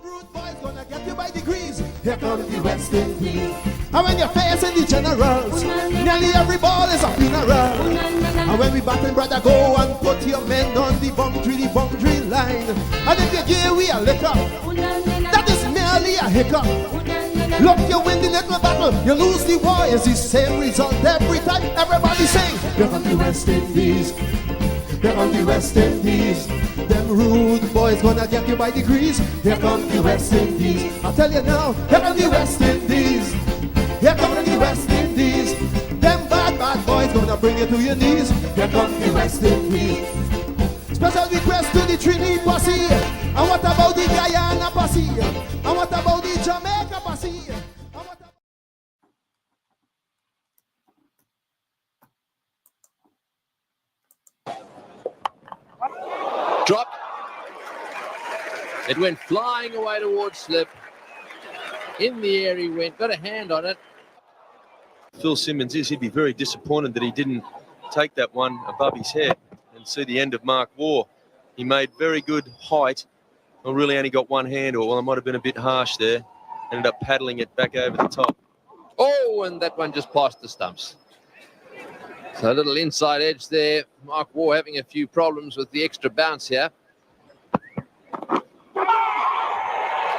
Rude boys gonna get you by degrees. Here comes the West Indies. And when you're facing the generals, nearly every ball is a funeral. And when we battle, brother, go and put your men on the boundary line. And if you give we a lick up, that is merely a hiccup. Look, you win the little battle, you lose the war. It's the same result every time. Everybody sing. Here comes the West Indies. Here come the West Indies. Them rude boys gonna get you by degrees. Here come the West Indies. I tell you now, here come the West Indies. Here come the West Indies. Them bad boys gonna bring you to your knees. Here come the West Indies. Special request to the Trinity posse. And what about the Guyana posse? And what about the Jamaica posse? Drop. It went flying away towards slip. In the air he went, got a hand on it. Phil Simmons he'd be very disappointed that he didn't take that one above his head and see the end of Mark Waugh. He made very good height. Well, really only got one hand, or well, it might have been a bit harsh there. Ended up paddling it back over the top. Oh, and that one just passed the stumps. So a little inside edge there. Mark Waugh having a few problems with the extra bounce here.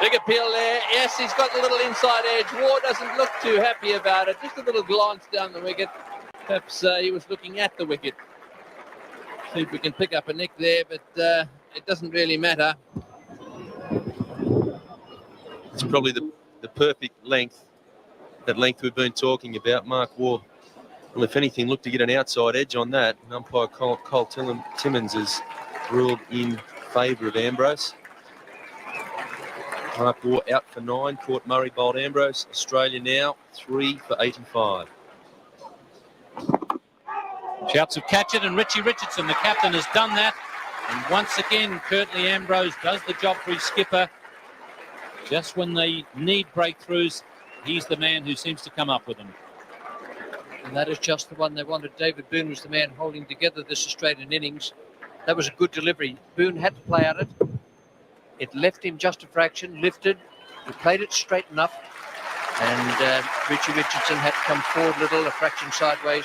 Big appeal there. Yes, he's got a little inside edge. Waugh doesn't look too happy about it. Just a little glance down the wicket. Perhaps he was looking at the wicket. See if we can pick up a nick there, but it doesn't really matter. It's probably the perfect length, that length we've been talking about. Mark Waugh, well, if anything, looked to get an outside edge on that. And umpire Cole Timmins has ruled in favour of Ambrose. Mark Waugh out for 9, caught Murray bowled Ambrose. Australia now 3 for 85. Shouts of catch it, and Richie Richardson, the captain, has done that. And once again, Curtly Ambrose does the job for his skipper. Just when they need breakthroughs, he's the man who seems to come up with them. And that is just the one they wanted. David Boone was the man holding together this Australian innings. That was a good delivery. Boone had to play at it. It left him just a fraction, lifted. He played it straight enough. And Richie Richardson had to come forward a little, a fraction sideways,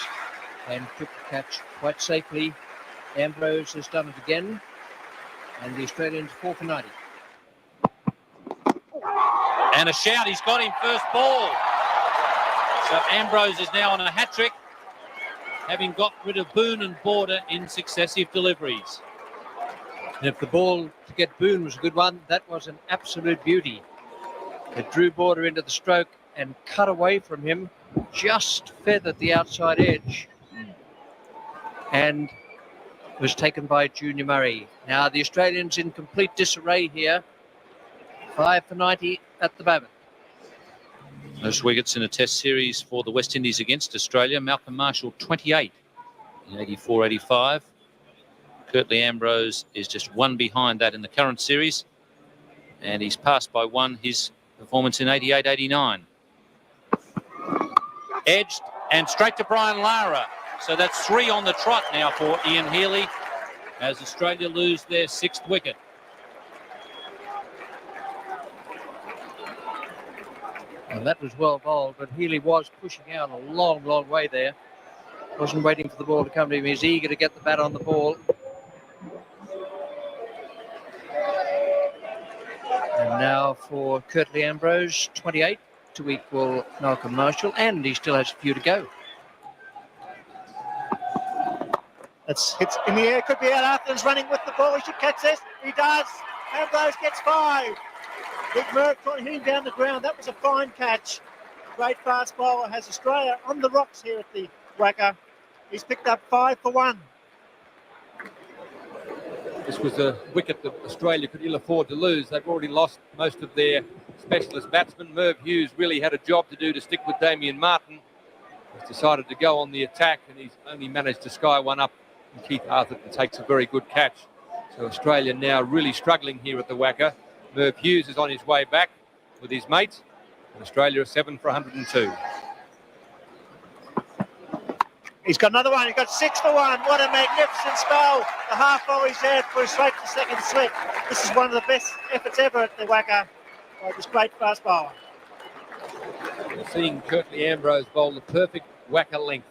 and took the catch quite safely. Ambrose has done it again. And the Australians 4 for 90. And a shout, he's got him first ball. So Ambrose is now on a hat-trick, having got rid of Boone and Border in successive deliveries. And if the ball to get Boone was a good one, that was an absolute beauty. It drew Border into the stroke and cut away from him, just feathered the outside edge, and was taken by Junior Murray. Now the Australians in complete disarray here. 5 for 90 at the moment. Those wickets in a test series for the West Indies against Australia. Malcolm Marshall 28 in 84-85. Curtly Ambrose is just 1 behind that in the current series, and he's passed by 1 his performance in 88-89. Edged and straight to Brian Lara. So that's 3 on the trot now for Ian Healy as Australia lose their 6th wicket. And that was well bowled, but Healy was pushing out a long, long way there. Wasn't waiting for the ball to come to him. He's eager to get the bat on the ball. And now for Curtly Ambrose, 28 to equal Malcolm Marshall, and he still has a few to go. It's in the air, could be out. Athens running with the ball. He should catch this. He does. Ambrose gets 5. Big Merv trying to hit him down the ground. That was a fine catch. Great fast bowler has Australia on the rocks here at the Wacker. He's picked up 5 for 1. This was a wicket that Australia could ill afford to lose. They've already lost most of their specialist batsmen. Merv Hughes really had a job to do to stick with Damien Martin. He's decided to go on the attack, and he's only managed to sky one up. And Keith Arthurton takes a very good catch. So Australia now really struggling here at the Wacker. Merv Hughes is on his way back with his mates, and Australia are 7 for 102. He's got another one. He's got 6 for 1. What a magnificent spell. The half volley's there for a straight to second slip. This is one of the best efforts ever at the Wacker. by this great fast bowler. We're seeing Curtly Ambrose bowl the perfect whacker length.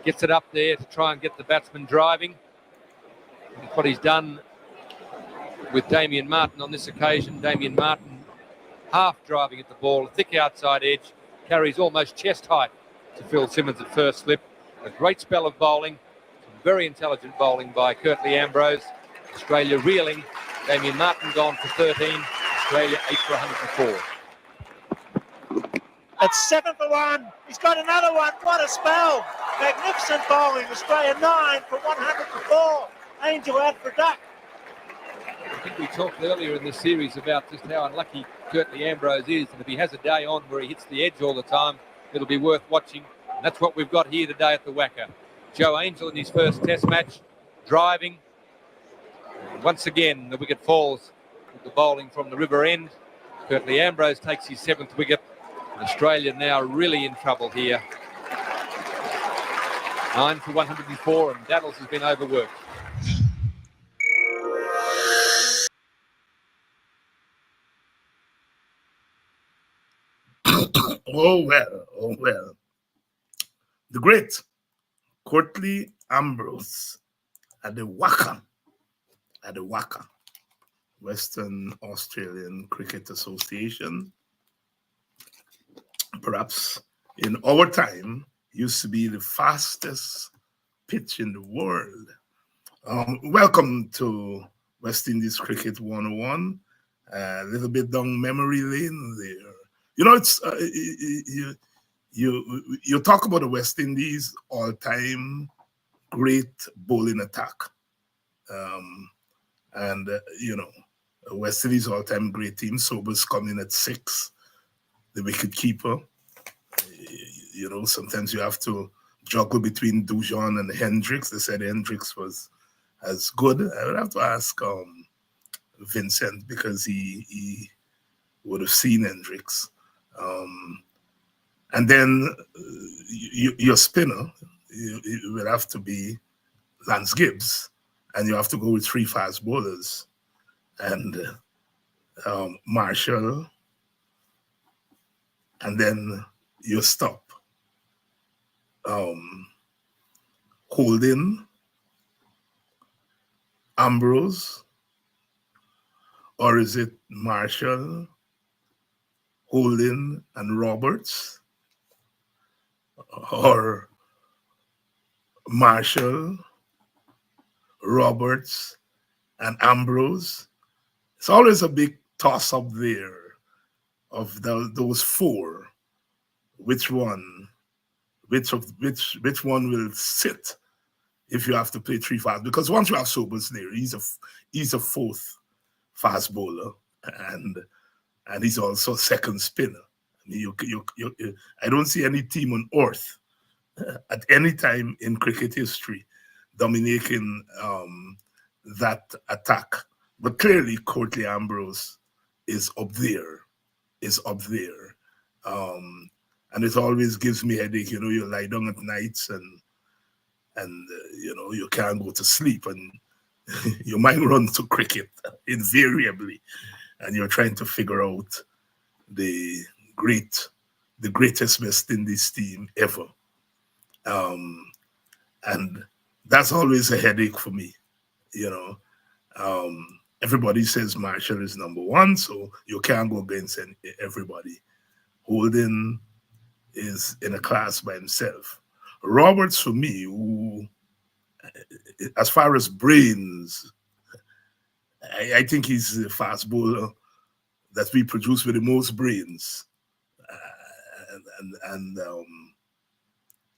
Gets it up there to try and get the batsman driving. That's what he's done with Damien Martin on this occasion. Damien Martin half driving at the ball, a thick outside edge, carries almost chest height to Phil Simmons at first slip. A great spell of bowling, some very intelligent bowling by Curtly Ambrose. Australia reeling. Damien Martin gone for 13. Australia 8 for 104. It's 7 for 1. He's got another one. What a spell. Magnificent bowling. Australia 9 for 104. Angel out for duck. I think we talked earlier in the series about just how unlucky Curtly Ambrose is. And if he has a day on where he hits the edge all the time, it'll be worth watching. And that's what we've got here today at the Wacker. Joe Angel in his first test match, driving. And once again, the wicket falls with the bowling from the river end. Curtly Ambrose takes his 7th wicket. Australia now really in trouble here. 9 for 104, and Daddles has been overworked. Oh well. The great Curtly Ambrose at the Wacker, Western Australian Cricket Association. Perhaps in our time, used to be the fastest pitch in the world. Welcome to West Indies Cricket 101. A little bit down memory lane there. You know, it's you talk about the West Indies all-time great bowling attack, you know, West Indies all-time great team. Sobers coming at 6. The wicket keeper. You know, sometimes you have to juggle between Dujon and Hendricks. They said Hendricks was as good. I would have to ask Vincent, because he would have seen Hendricks. And then your spinner, it will have to be Lance Gibbs, and you have to go with 3 fast bowlers. And Marshall, and then you stop. Holding, Ambrose, or is it Marshall, Holding, and Roberts, or Marshall, Roberts, and Ambrose? It's always a big toss-up there of those 4. Which one will sit if you have to play 3 fast? Because once you have Sobers there, he's a 4th fast bowler, and he's also 2nd spinner. I mean, I don't see any team on earth at any time in cricket history dominating that attack. But clearly, Curtly Ambrose is up there. And it always gives me headache. You know, you lie down at nights and you know, you can't go to sleep, and your mind runs to cricket invariably, and you're trying to figure out the greatest West Indies team ever. And that's always a headache for me, you know. Everybody says Marshall is number 1, so you can't go against everybody. Holding is in a class by himself. Roberts, for me, who, as far as brains, I think he's the fast bowler that we produce with the most brains.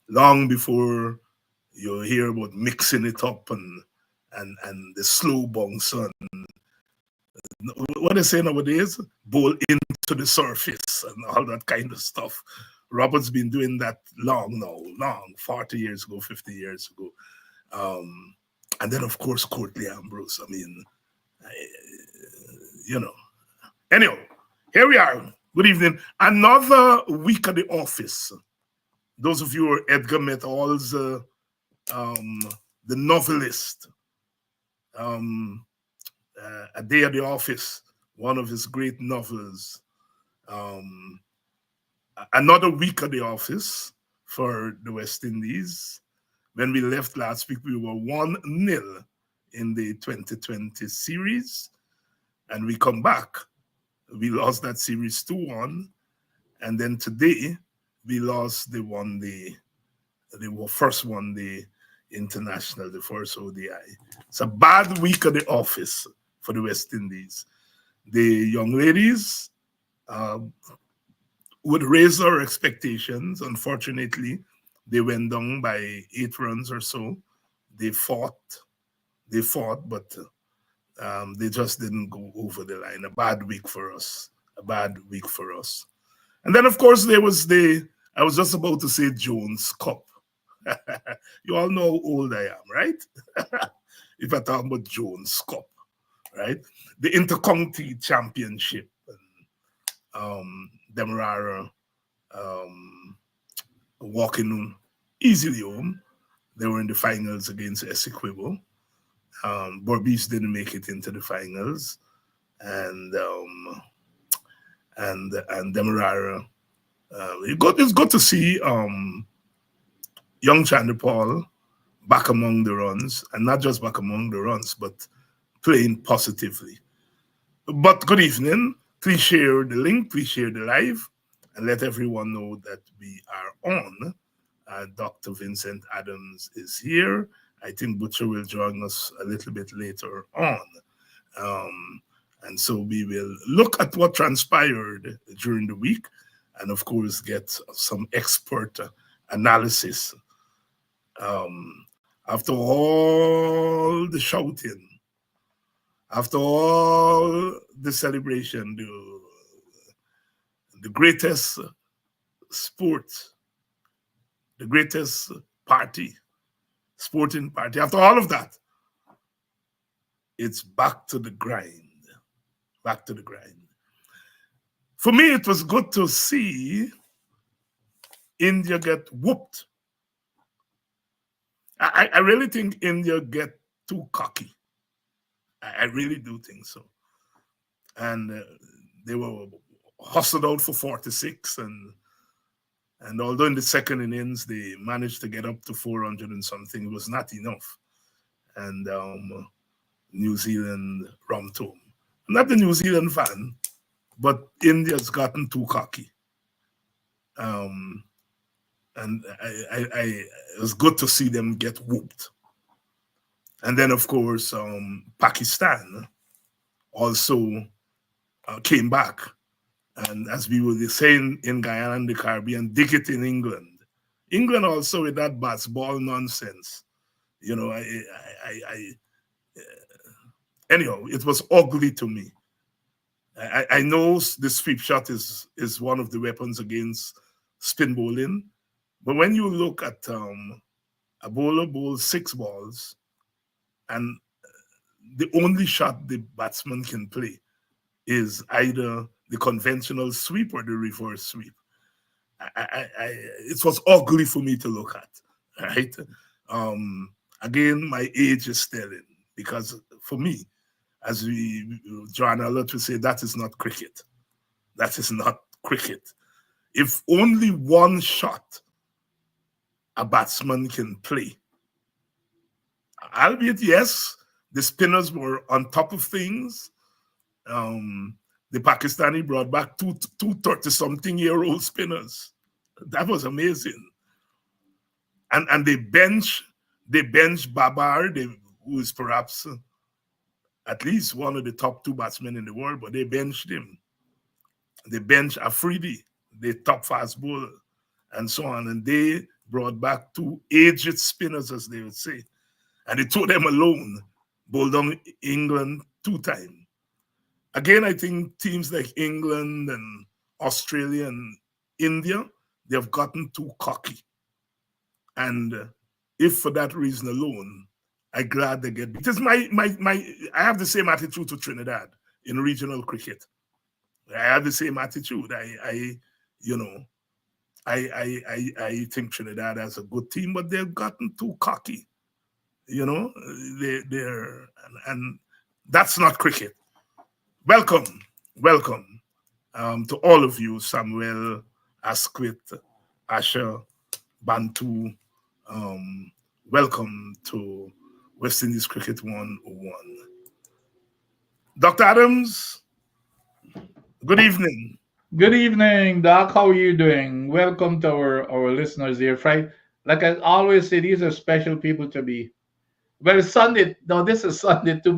Long before you hear about mixing it up and the slow bounce and what they say nowadays, bowl into the surface and all that kind of stuff. Robert's been doing that long, 40 years ago, 50 years ago. And then, of course, Curtly Ambrose. I mean, you know. Anyway, here we are. Good evening. Another week at the office. Those of you who are Edgar Metall's the novelist, A Day at the Office, one of his great novels, Another week at the office for the West Indies. When we left last week, we were 1-0 in the 2020 series. And we come back. We lost that series 2-1. And then today, we lost they first won the international, the first ODI. It's a bad week at the office for the West Indies. The young ladies would raise our expectations. Unfortunately, they went down by 8 runs or so. They fought, but they just didn't go over the line. A bad week for us. And then, of course, there was I was just about to say Jones Cup. You all know how old I am, right? If I talk about Jones Cup, right? The Intercounty Championship. Demerara walking easily home. They were in the finals against Essequibo. Berbice didn't make it into the finals, and Demerara. It's good to see young Chanderpaul back among the runs, and not just back among the runs, but playing positively. But good evening. Please share the link, please share the live, and let everyone know that we are on. Dr. Vincent Adams is here. I think Butcher will join us a little bit later on. And so we will look at what transpired during the week and, of course, get some expert analysis. After all the shouting, after all the celebration, the greatest sport, the greatest sporting party, after all of that, it's back to the grind. Back to the grind. For me, it was good to see India get whooped. I really think India get too cocky. I really do think so. And they were hustled out for 46, and although in the second innings they managed to get up to 400 and something, it was not enough. And New Zealand romped home. I'm not a New Zealand fan, but India's gotten too cocky. And it was good to see them get whooped. And then, of course, Pakistan also came back. And as we were saying in Guyana and the Caribbean, dig it in England. England also with that ball nonsense. You know, anyhow, it was ugly to me. I know the sweep shot is one of the weapons against spin bowling. But when you look at a bowler bowls 6 balls, and the only shot the batsman can play is either the conventional sweep or the reverse sweep. It was ugly for me to look at, right? Again, my age is telling, because for me, as Joanna Lott would say, that is not cricket. That is not cricket. If only one shot a batsman can play, albeit, yes, the spinners were on top of things. The Pakistani brought back two 30-something-year-old spinners. That was amazing. And they bench Babar, who is perhaps at least one of the top 2 batsmen in the world, but they benched him. They benched Afridi, the top fast bowler, and so on. And they brought back 2 aged spinners, as they would say. And they took them alone, bowled on England 2 times. Again, I think teams like England and Australia and India, they have gotten too cocky. And if for that reason alone, I'm glad they get, because I have the same attitude to Trinidad in regional cricket. I have the same attitude. I think Trinidad has a good team, but they've gotten too cocky. You know, and that's not cricket. Welcome. to all of you, Samuel, Asquith, Asher, Bantu. Welcome to West Indies Cricket 101. Dr. Adams, good evening. Good evening, Doc. How are you doing? Welcome to our listeners here. Friday, like I always say, these are special people to be. Well, it's Sunday. No, this is Sunday. To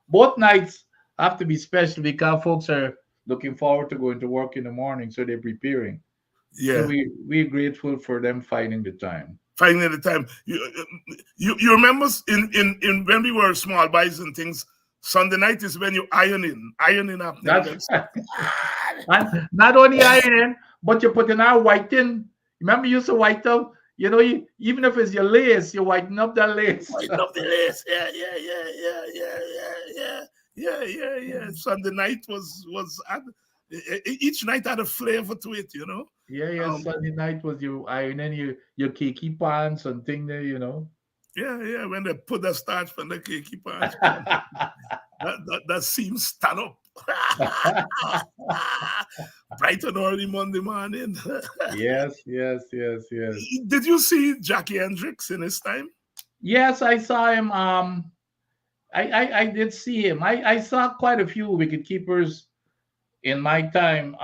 both nights have to be special because folks are looking forward to going to work in the morning, so they're preparing. So Yeah, we're grateful for them finding the time. finding the time. You remember in when we were small boys and things, Sunday night is when you ironing up. That's right. And not only iron, but you put in our whiten. Remember, you used to white up. You know, even if it's your lace, you whiten up that lace. Whiten up the lace. Yeah. Sunday night was each night had a flavor to it, you know. Yeah. Sunday night was you ironing your kiki pants and thing there, you know. Yeah. When they put the starch on the cakey pants, that seems stand up. Bright and early Monday morning. Yes. Did you see Jackie Hendricks in his time? Yes, I saw him. I did see him. I saw quite a few wicket keepers in my time.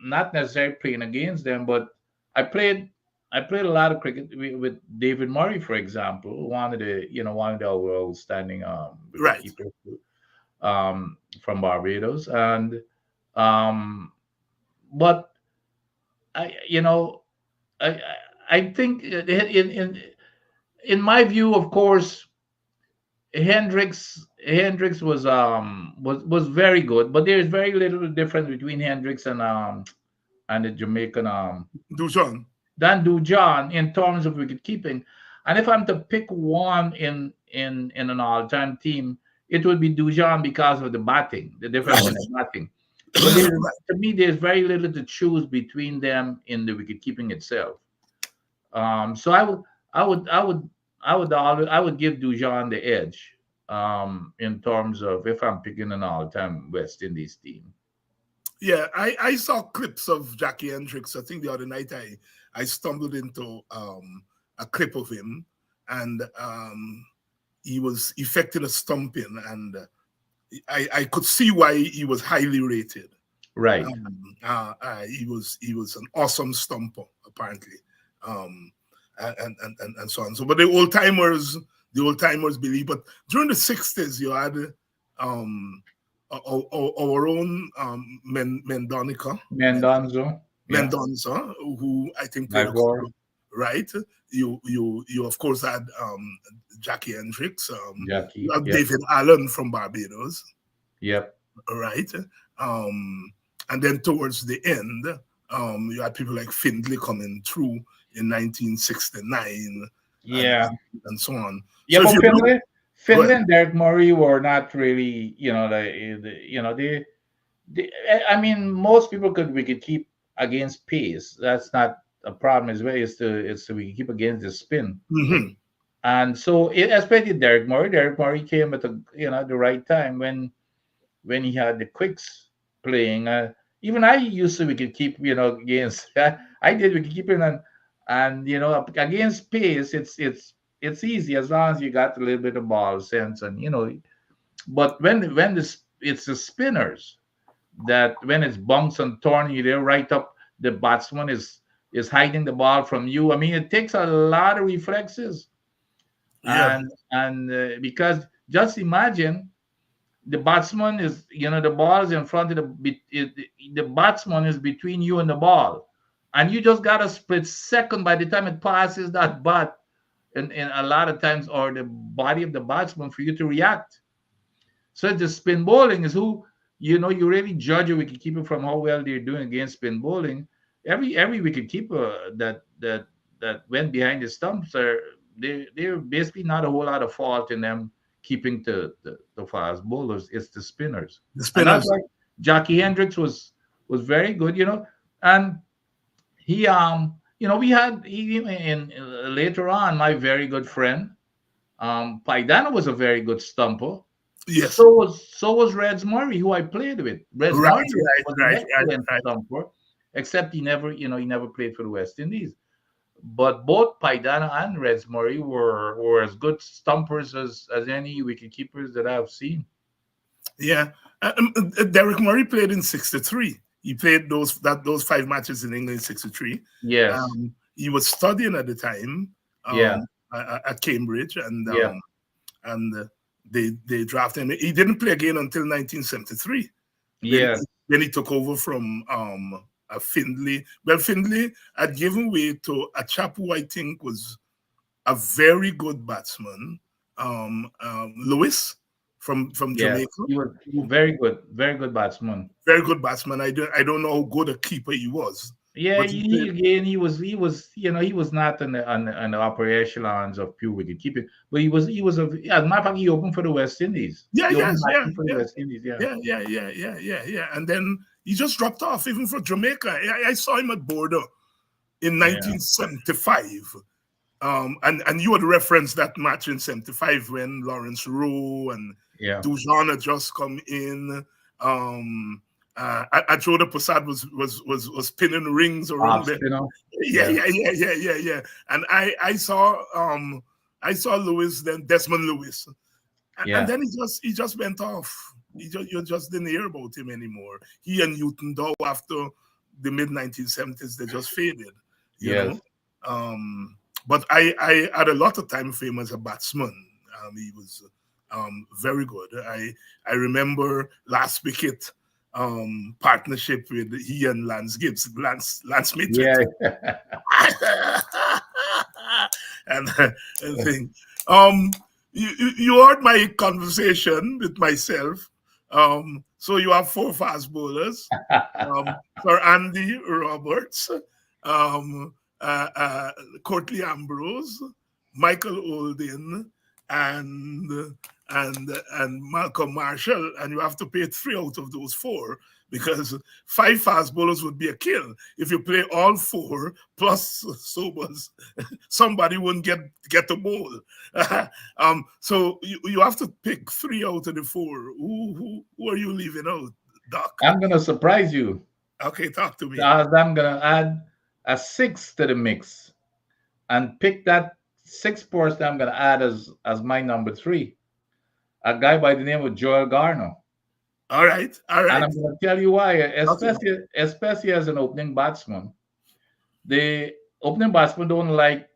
Not necessarily playing against them, but I played a lot of cricket with David Murray, for example, one of the outstanding wicket Right. keepers from Barbados, and but I I think in my view, of course, Hendricks was very good, but there's very little difference between Hendricks and the Jamaican Dujon. Dan Dujan in terms of wicket keeping. And if I'm to pick one in an all-time team, it would be Dujan because of the batting, the difference in the batting. But to me, there's very little to choose between them in the wicket keeping itself. So I would give Dujan the edge in terms of if I'm picking an all-time West Indies team. Yeah, I saw clips of Jackie Hendricks. I think the other night I stumbled into a clip of him, and he was effecting a stumping, and I could see why he was highly rated. Right. He was an awesome stumper, apparently, and so on. So, but the old timers believe. But during the '60s, you had our own Mendonca. Mendonca, who I think played right. You of course had Jackie Hendricks, Jackie, David Allen from Barbados. Yep. Right. And then towards the end, you had people like Findlay coming through in 1969. Yeah. And so on. Yeah, so but Finlay and Derek Murray were not really, I mean, most people we could keep against pace. That's not a problem as well. It's we keep against the spin. Mm-hmm. And so, especially Derek Murray. Derek Murray came at the right time when he had the quicks playing. Even I used to wicket keep against. I did wicket keeping and against pace. It's easy as long as you got a little bit of ball sense and But when it's the spinners that when it's bunks and torn, they're right up. The batsman is hiding the ball from you. I mean, it takes a lot of reflexes. Yeah. And because just imagine the batsman is the ball is in front of the batsman is between you and the ball, and you just got a split second by the time it passes that bat, and a lot of times or the body of the batsman for you to react. So the spin bowling is who you really judge a wicketkeeper from how well they're doing against spin bowling. Every wicketkeeper that went behind the stumps they're basically not a whole lot of fault in them keeping the fast bowlers. It's the spinners. The spinners. Like Jackie Hendricks was very good, and he we had later on my very good friend Paidano was a very good stumper. Yes. So was Reds Murray, who I played with. Reds Right, Murray right, was an right, right, excellent right. stumper, except he never played for the West Indies. But both Paidana and Reds Murray were as good stumpers as any wicket keepers that I've seen. Yeah. Derek Murray played in '63. He played those 5 matches in England in '63. Yes. He was studying at the time Yeah. at Cambridge, Yeah. and they drafted him. He didn't play again until 1973. Then Yeah. then he took over from Findlay. Well, Findlay had given way to a chap who I think was a very good batsman, Lewis from Yes. Jamaica. He was Who- very good batsman. Very good batsman. I don't know how good a keeper he was, Yeah, but he played. he was not on the upper echelons of pure wicket keeping, but as a matter of fact, he opened for the West Indies. Yeah, He opened yes, yeah, batting for the yeah, West Indies, yeah. yeah. And then he just dropped off, even for Jamaica. I saw him at Bordeaux in Yeah. 1975. And you had referenced that match in '75 when Lawrence Rowe and Yeah. Dujon had just come in. Ajoda Prasad was pinning rings around them. Yeah. Yeah. And I saw Lewis, then Desmond Lewis, Yeah. and then he just went off. You just didn't hear about him anymore. He and Newton Dow, after the mid 1970s, they just faded. You Yes. know. But I had a lot of time for him as a batsman. He was very good. I remember last wicket partnership with he and Lance Gibbs, Lance Smith. Yeah. and thing. You heard my conversation with myself. So you have 4 fast bowlers. Sir Andy Roberts, Courtney Ambrose, Michael Oldin, and Malcolm Marshall, and you have to pay 3 out of those 4, because 5 fast bowlers would be a kill. If you play all 4 plus sobers, somebody wouldn't get the bowl. So you have to pick 3 out of the 4. Who are you leaving out, Doc? I'm gonna surprise you. Okay, talk to me. I'm gonna add a 6 to the mix and pick that 6th person I'm gonna add as my number 3. A guy by the name of Joel Garner. All right. And I'm going to tell you why, especially as an opening batsman. The opening batsman don't like,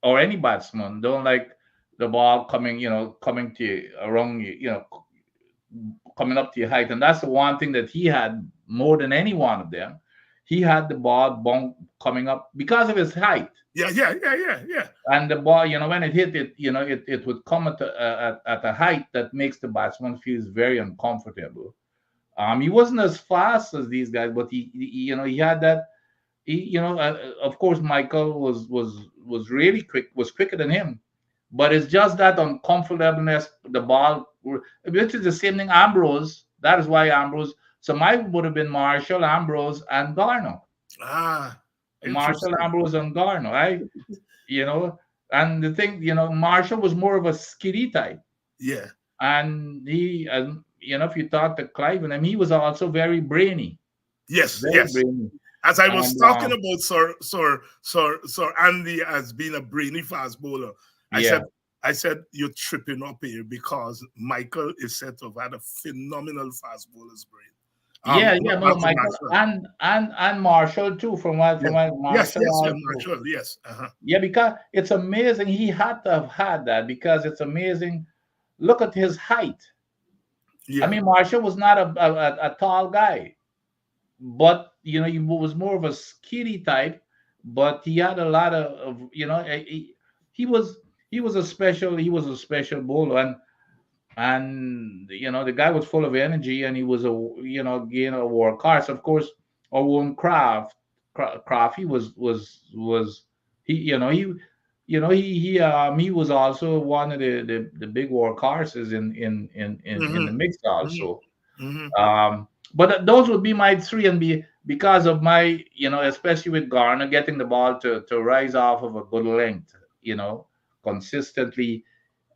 or any batsman don't like the ball coming to you around you, coming up to your height. And that's the one thing that he had more than any one of them. He had the ball coming up because of his height. Yeah. And the ball, when it hit it, it would come at a height that makes the batsman feels very uncomfortable. He wasn't as fast as these guys, but he had that. Of course, Michael was really quick, was quicker than him, but it's just that uncomfortableness. The ball, which is the same thing. Ambrose. That is why Ambrose. So mine would have been Marshall, Ambrose, and Garner. Marshall, Ambrose, and Garner, right? And the thing, Marshall was more of a skiddy type. Yeah. And he, if you talk to Clive and him, he was also very brainy. Yes. Brainy. As I was talking about Sir Andy as being a brainy fast bowler, I said you're tripping up here, because Michael is said to have had a phenomenal fast bowler's brain. Michael and Marshall too. From Marshall. Marshall, yes. Yeah, because it's amazing. He had to have had that, because it's amazing. Look at his height. Yeah. I mean, Marshall was not a tall guy, but he was more of a skinny type. But he had a lot of he was a special bowler, and the guy was full of energy, and he was a workhorse. Of course, our own Kraft, he was he was also one of the big workhorses in the mix also. But those would be my 3, and because of my especially with Garner getting the ball to rise off of a good length consistently.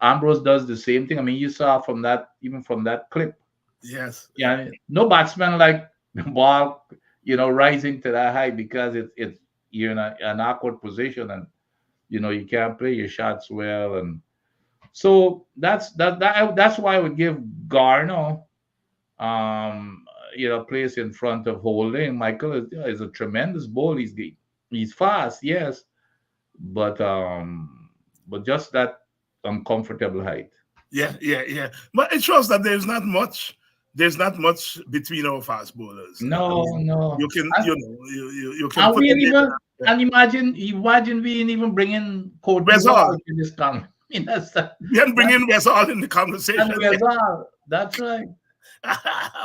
Ambrose does the same thing. I mean, you saw from that, even from that clip. Yes. Yeah, no batsman like the ball, rising to that height, because it's you're in an awkward position, and you can't play your shots well, and so that's why I would give Garno place in front of Holding. Michael is a tremendous bowler. He's fast, yes, but just that uncomfortable height. Yeah. But it shows that there's not much. There's not much between our fast bowlers. No, no. You can, you can And put we ain't them even in. and imagine we ain't even bringing Courtney Where's all? Wall in this conversation. We can bring in Wes all in the conversation. And Wes all. That's right.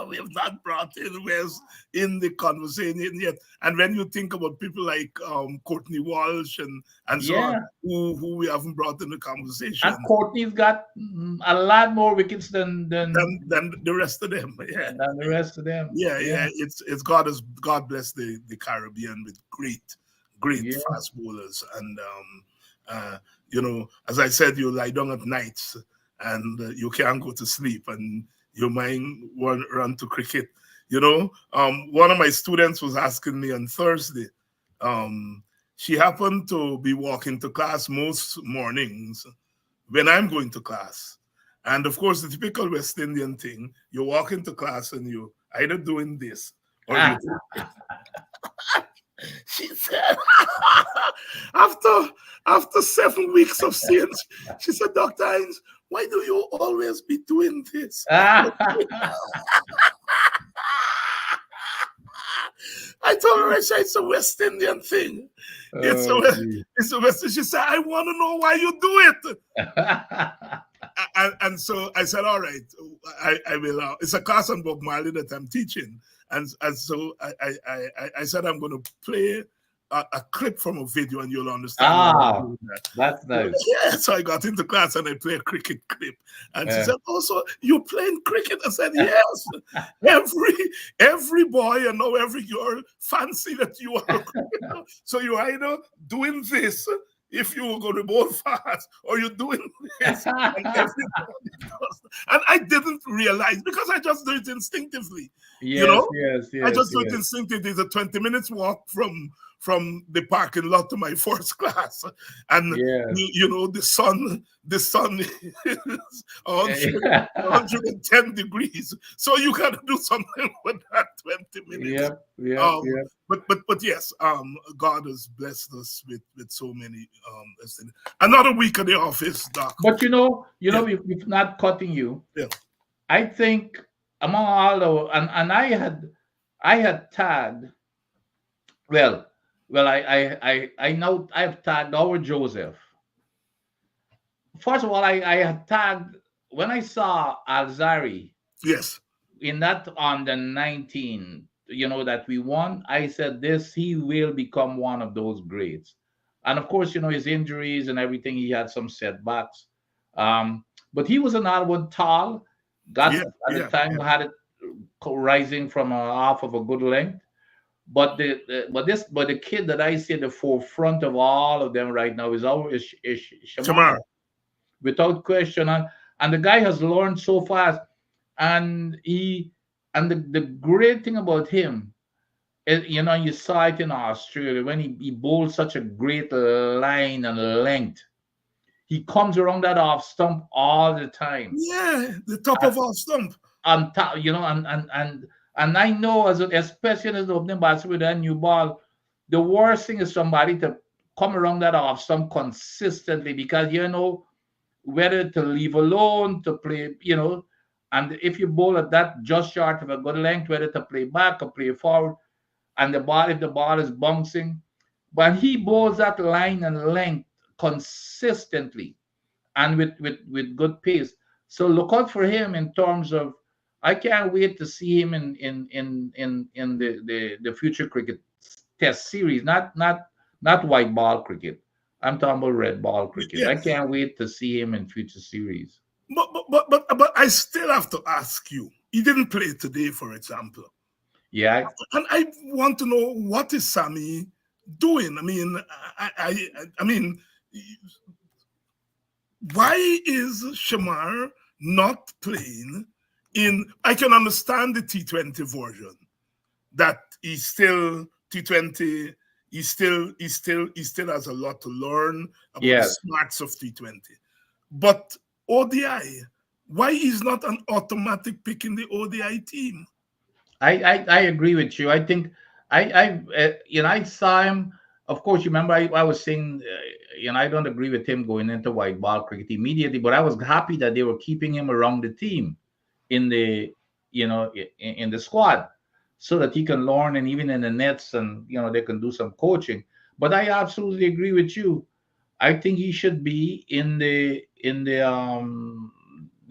We have not brought in Wes in the conversation yet. And when you think about people like Courtney Walsh and so on, who we haven't brought in the conversation. And Courtney's got a lot more wickets than the rest of them. Yeah. Than the rest of them. Yeah. It's God bless the Caribbean with great fast bowlers. And as I said, you lie down at nights and you can't go to sleep, and your mind will run to cricket. One of my students was asking me on Thursday. She happened to be walking to class most mornings when I'm going to class. And of course, the typical West Indian thing, you walk into class and you either doing this or you She said, after 7 weeks of seeing, she said, Dr. Hinds, why do you always be doing this? I told her, I said, it's a West Indian thing. It's a West Indian. She said, I want to know why you do it. and so I said, all right, I will. It's a class on Bob Marley that I'm teaching. And so I said, I'm going to play a clip from a video and you'll understand. That's nice. Yeah, so I got into class and I play a cricket clip. And she said, so you playing cricket? I said, yes. every boy and now every girl fancy that you are. So you're either doing this if you were going to bowl fast, or you're doing this. And I didn't realize, because I just do it instinctively. Yes. I just do it instinctively. It's a 20 minutes walk from the parking lot to my first class. And, the sun is 110 degrees. So you got to do something with that 20 minutes. But yes, God has blessed us with so many. Another week at the office, Doc. But we're not cutting you. Yeah. I think among all the and I had tagged. Well, I know I've tagged Howard Joseph. First of all, I had tagged when I saw Alzari. Yes. In that on the 19, that we won, I said he will become one of those greats. And of course, his injuries and everything, he had some setbacks. But he was another one, tall. At the time had it rising from half of a good length. But the kid that I see at the forefront of all of them right now is Shamar. Without question. And the guy has learned so fast. And the great thing about him is, you saw it in Australia when he bowled such a great line and length. He comes around that off stump all the time. Yeah, the top of off stump. On top, and I know, especially as an opening batsman with that new ball, the worst thing is somebody to come around that off stump consistently, because whether to leave alone, to play, and if you bowl at that just short of a good length, whether to play back or play forward, and if the ball is bouncing, but he bowls that line and length consistently and with good pace. So look out for him in terms of, I can't wait to see him in the future cricket test series, not white ball cricket. I'm talking about red ball cricket. Yes. I can't wait to see him in future series. But I still have to ask you. He didn't play today, for example. Yeah. And I want to know, what is Sammy doing? I mean, why is Shamar not playing in? I can understand the T20 version that he's still T20. He still has a lot to learn about the Yes. smarts of T20. But ODI, why is not an automatic pick in the ODI team? I agree with you. I think I saw him. Of course, you remember I was saying, I don't agree with him going into white ball cricket immediately, but I was happy that they were keeping him around the team in the in the squad so that he can learn, and even in the nets, and they can do some coaching. But I absolutely agree with you. I think he should be in the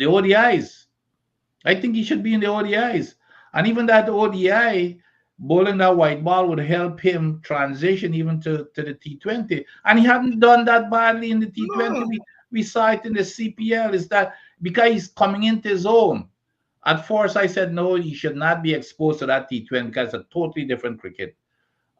ODIs. I think he should be in the ODIs. And even that ODI, bowling that white ball would help him transition even to the T20. And he hadn't done that badly in the T20. No. We saw it in the CPL. Is that because he's coming into his own? At first, I said, no, he should not be exposed to that T20 because it's a totally different cricket.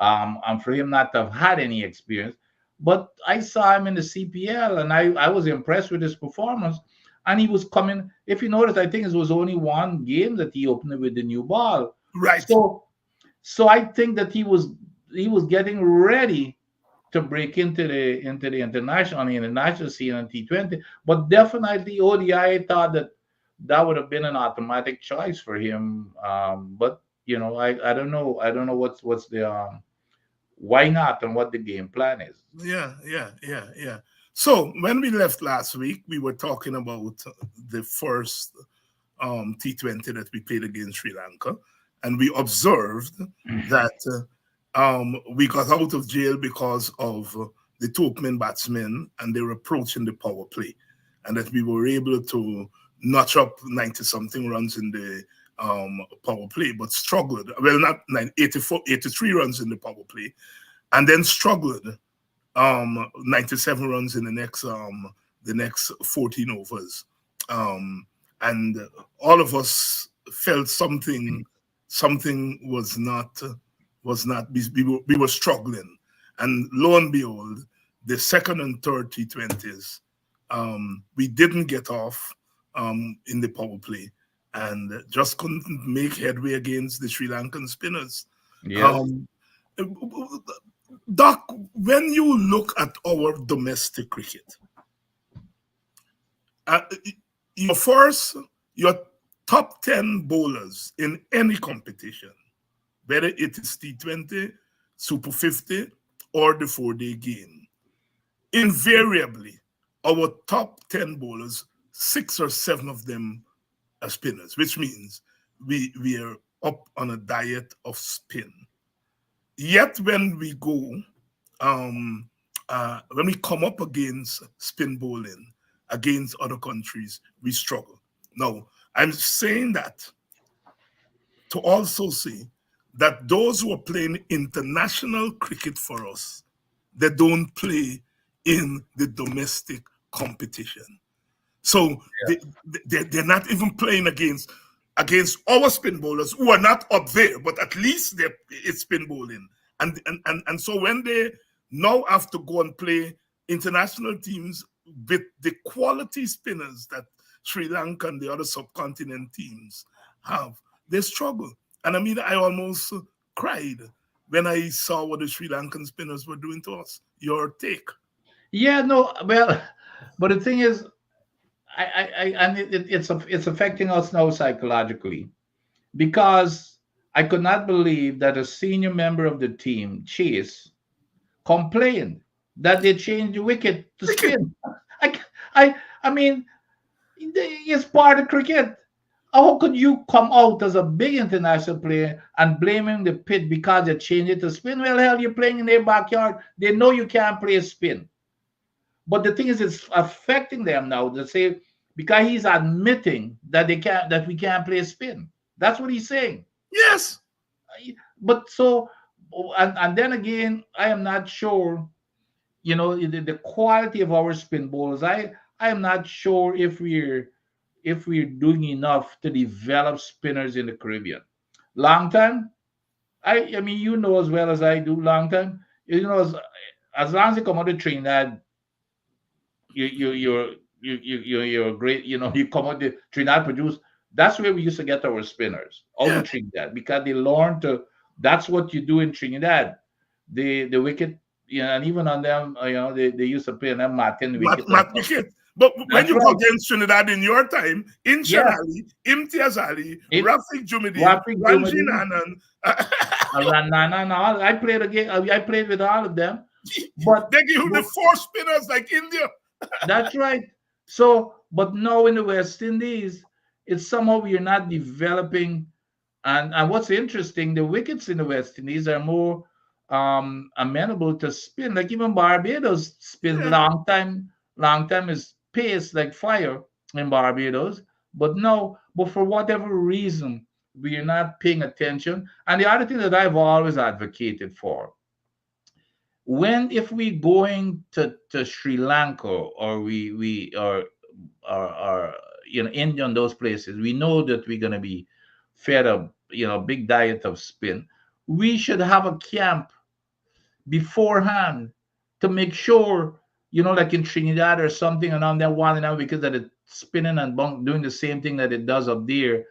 And for him not to have had any experience. But I saw him in the CPL, and I was impressed with his performance. And he was coming. If you notice, I think it was only one game that he opened with the new ball. Right. So I think that he was getting ready to break into the international scene in T20. But definitely ODI, I thought that would have been an automatic choice for him. But I don't know. I don't know what's the why not and what the game plan is. Yeah. So when we left last week, we were talking about the first T20 that we played against Sri Lanka, and we observed that we got out of jail because of the two opening batsmen and their approach in the power play, and that we were able to notch up 90-something runs in the power play, but struggled. Well, not 83 runs in the power play, and then struggled 97 runs in the next 14 overs. And all of us felt something was not we were struggling. And lo and behold, the second and third T20s, we didn't get off in the power play and just couldn't make headway against the Sri Lankan spinners. Yes. Doc, when you look at our domestic cricket, your top 10 bowlers in any competition, whether it is T20, Super 50, or the 4-day game, invariably, our top 10 bowlers, 6 or 7 of them are spinners, which means we are up on a diet of spin. Yet when we go, when we come up against spin bowling against other countries, we struggle. Now, I'm saying that to also say that those who are playing international cricket for us, they don't play in the domestic competition. So they're not even playing against our spin bowlers who are not up there, but at least it's spin bowling. And so when they now have to go and play international teams with the quality spinners that Sri Lanka and the other subcontinent teams have, they struggle. And I mean, I almost cried when I saw what the Sri Lankan spinners were doing to us. Your take? Yeah, no, well, but the thing is, it's affecting us now psychologically, because I could not believe that a senior member of the team, Chase, complained that they changed the wicket to spin. I mean, it's part of cricket. How could you come out as a big international player and blaming the pit because they changed it to spin? Well, hell, you're playing in their backyard. They know you can't play a spin. But the thing is, it's affecting them now. They say, because he's admitting that we can't play a spin. That's what he's saying. Yes. But so, and then again, I am not sure, the quality of our spin bowlers. I am not sure if we're doing enough to develop spinners in the Caribbean. Long time, I mean, as well as I do, long time, as long as you come out of Trinidad, you're great. You come out the Trinidad produce. That's where we used to get our spinners out of Trinidad because they learned to. That's what you do in Trinidad. The wicket, and even on them, they used to play on them Martin wicket. Matt wicket. But when That's you go right. against Trinidad in your time, in Yeah. Ali, Imtiaz Ali, Rafiq Jumidi, Rafiq Ranjin Jumidi. Anand, and all. I played again. I played with all of them. But they give you the 4 spinners like India. That's right. So, but now in the West Indies, it's somehow you're not developing. And what's interesting, the wickets in the West Indies are more amenable to spin. Like even Barbados spins long time is pace like fire in Barbados. But no, but for whatever reason, we are not paying attention. And the other thing that I've always advocated for, if we going to Sri Lanka or we or India and those places, we know that we're gonna be fed a big diet of spin. We should have a camp beforehand to make sure, like in Trinidad or something, and on that one now because that it's spinning and doing the same thing that it does up there.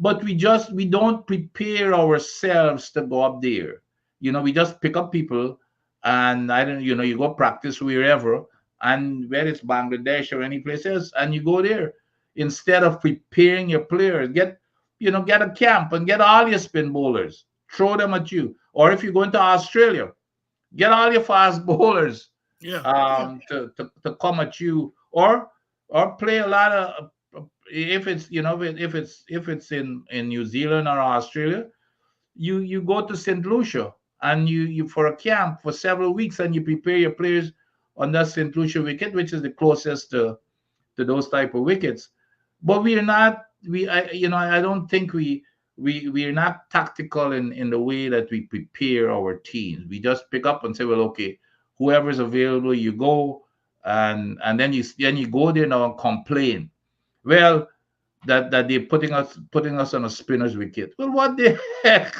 But we don't prepare ourselves to go up there. We just pick up people and I don't, you go practice wherever, and where it's Bangladesh or any place else, and you go there instead of preparing your players. Get a camp and get all your spin bowlers, throw them at you. Or if you're going to Australia, get all your fast bowlers to come at you, or play a lot of if it's if it's in New Zealand or Australia, you go to St. Lucia and you for a camp for several weeks and you prepare your players on that St. Lucia wicket, which is the closest to those type of wickets. But we are not I don't think we are not tactical in the way that we prepare our teams. We just pick up and say, well, okay, whoever's available, you go, and then you go there now and complain. Well, that they're putting us on a spinner's wicket. Well, what the heck?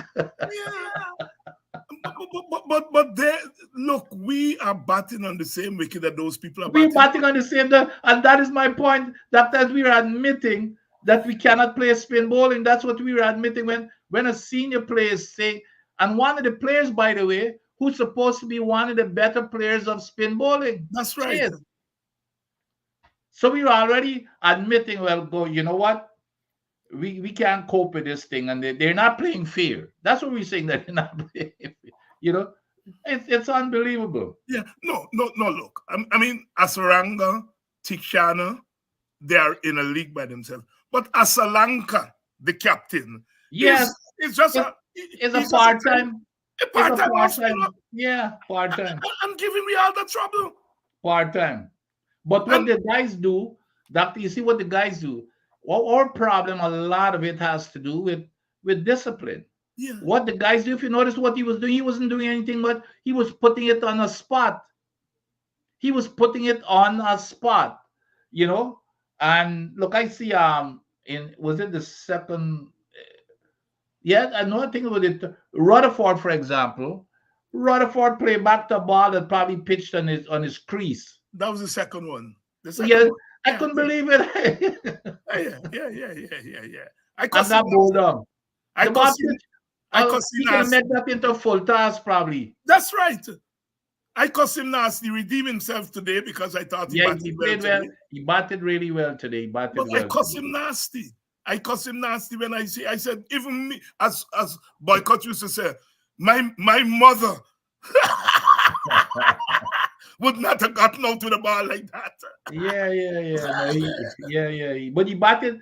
But they, look, we are batting on the same wicket that those people are We're batting. batting on the same, and that is my point. That we are admitting that we cannot play spin bowling. That's what we were admitting when a senior player say, and one of the players, by the way, who's supposed to be one of the better players of spin bowling. That's right. Says. So we were already admitting, well, go, you know what? We can't cope with this thing, and they're not playing fair. That's what we're saying, that they're not playing fair. It's unbelievable. Yeah, no. Look, I mean, Asaranga, Tikshana, they are in a league by themselves. But Asalanka, the captain, yes, it's just it's a part-time. Part-time. Yeah, part-time. I'm giving me all the trouble. Part-time. But what the guys do, you see what the guys do. Our problem, a lot of it has to do with discipline. Yeah. What the guys do, if you notice what he was doing, he wasn't doing anything, but he was putting it on a spot. He was putting it on a spot, And look, I see was it the second? Yeah, I think it was it. Rutherford, for example. Rutherford played back the ball that probably pitched on his crease. That was the second one. I couldn't believe it. Yeah. I got bowled down. I he can make that into a full task, probably. That's right. I cussed him nasty. He redeemed himself today because I thought he played well. He batted really well today. I cussed him nasty. I cussed him nasty when I said, even me, as Boycott used to say, my mother would not have gotten out to the ball like that. Yeah. But he batted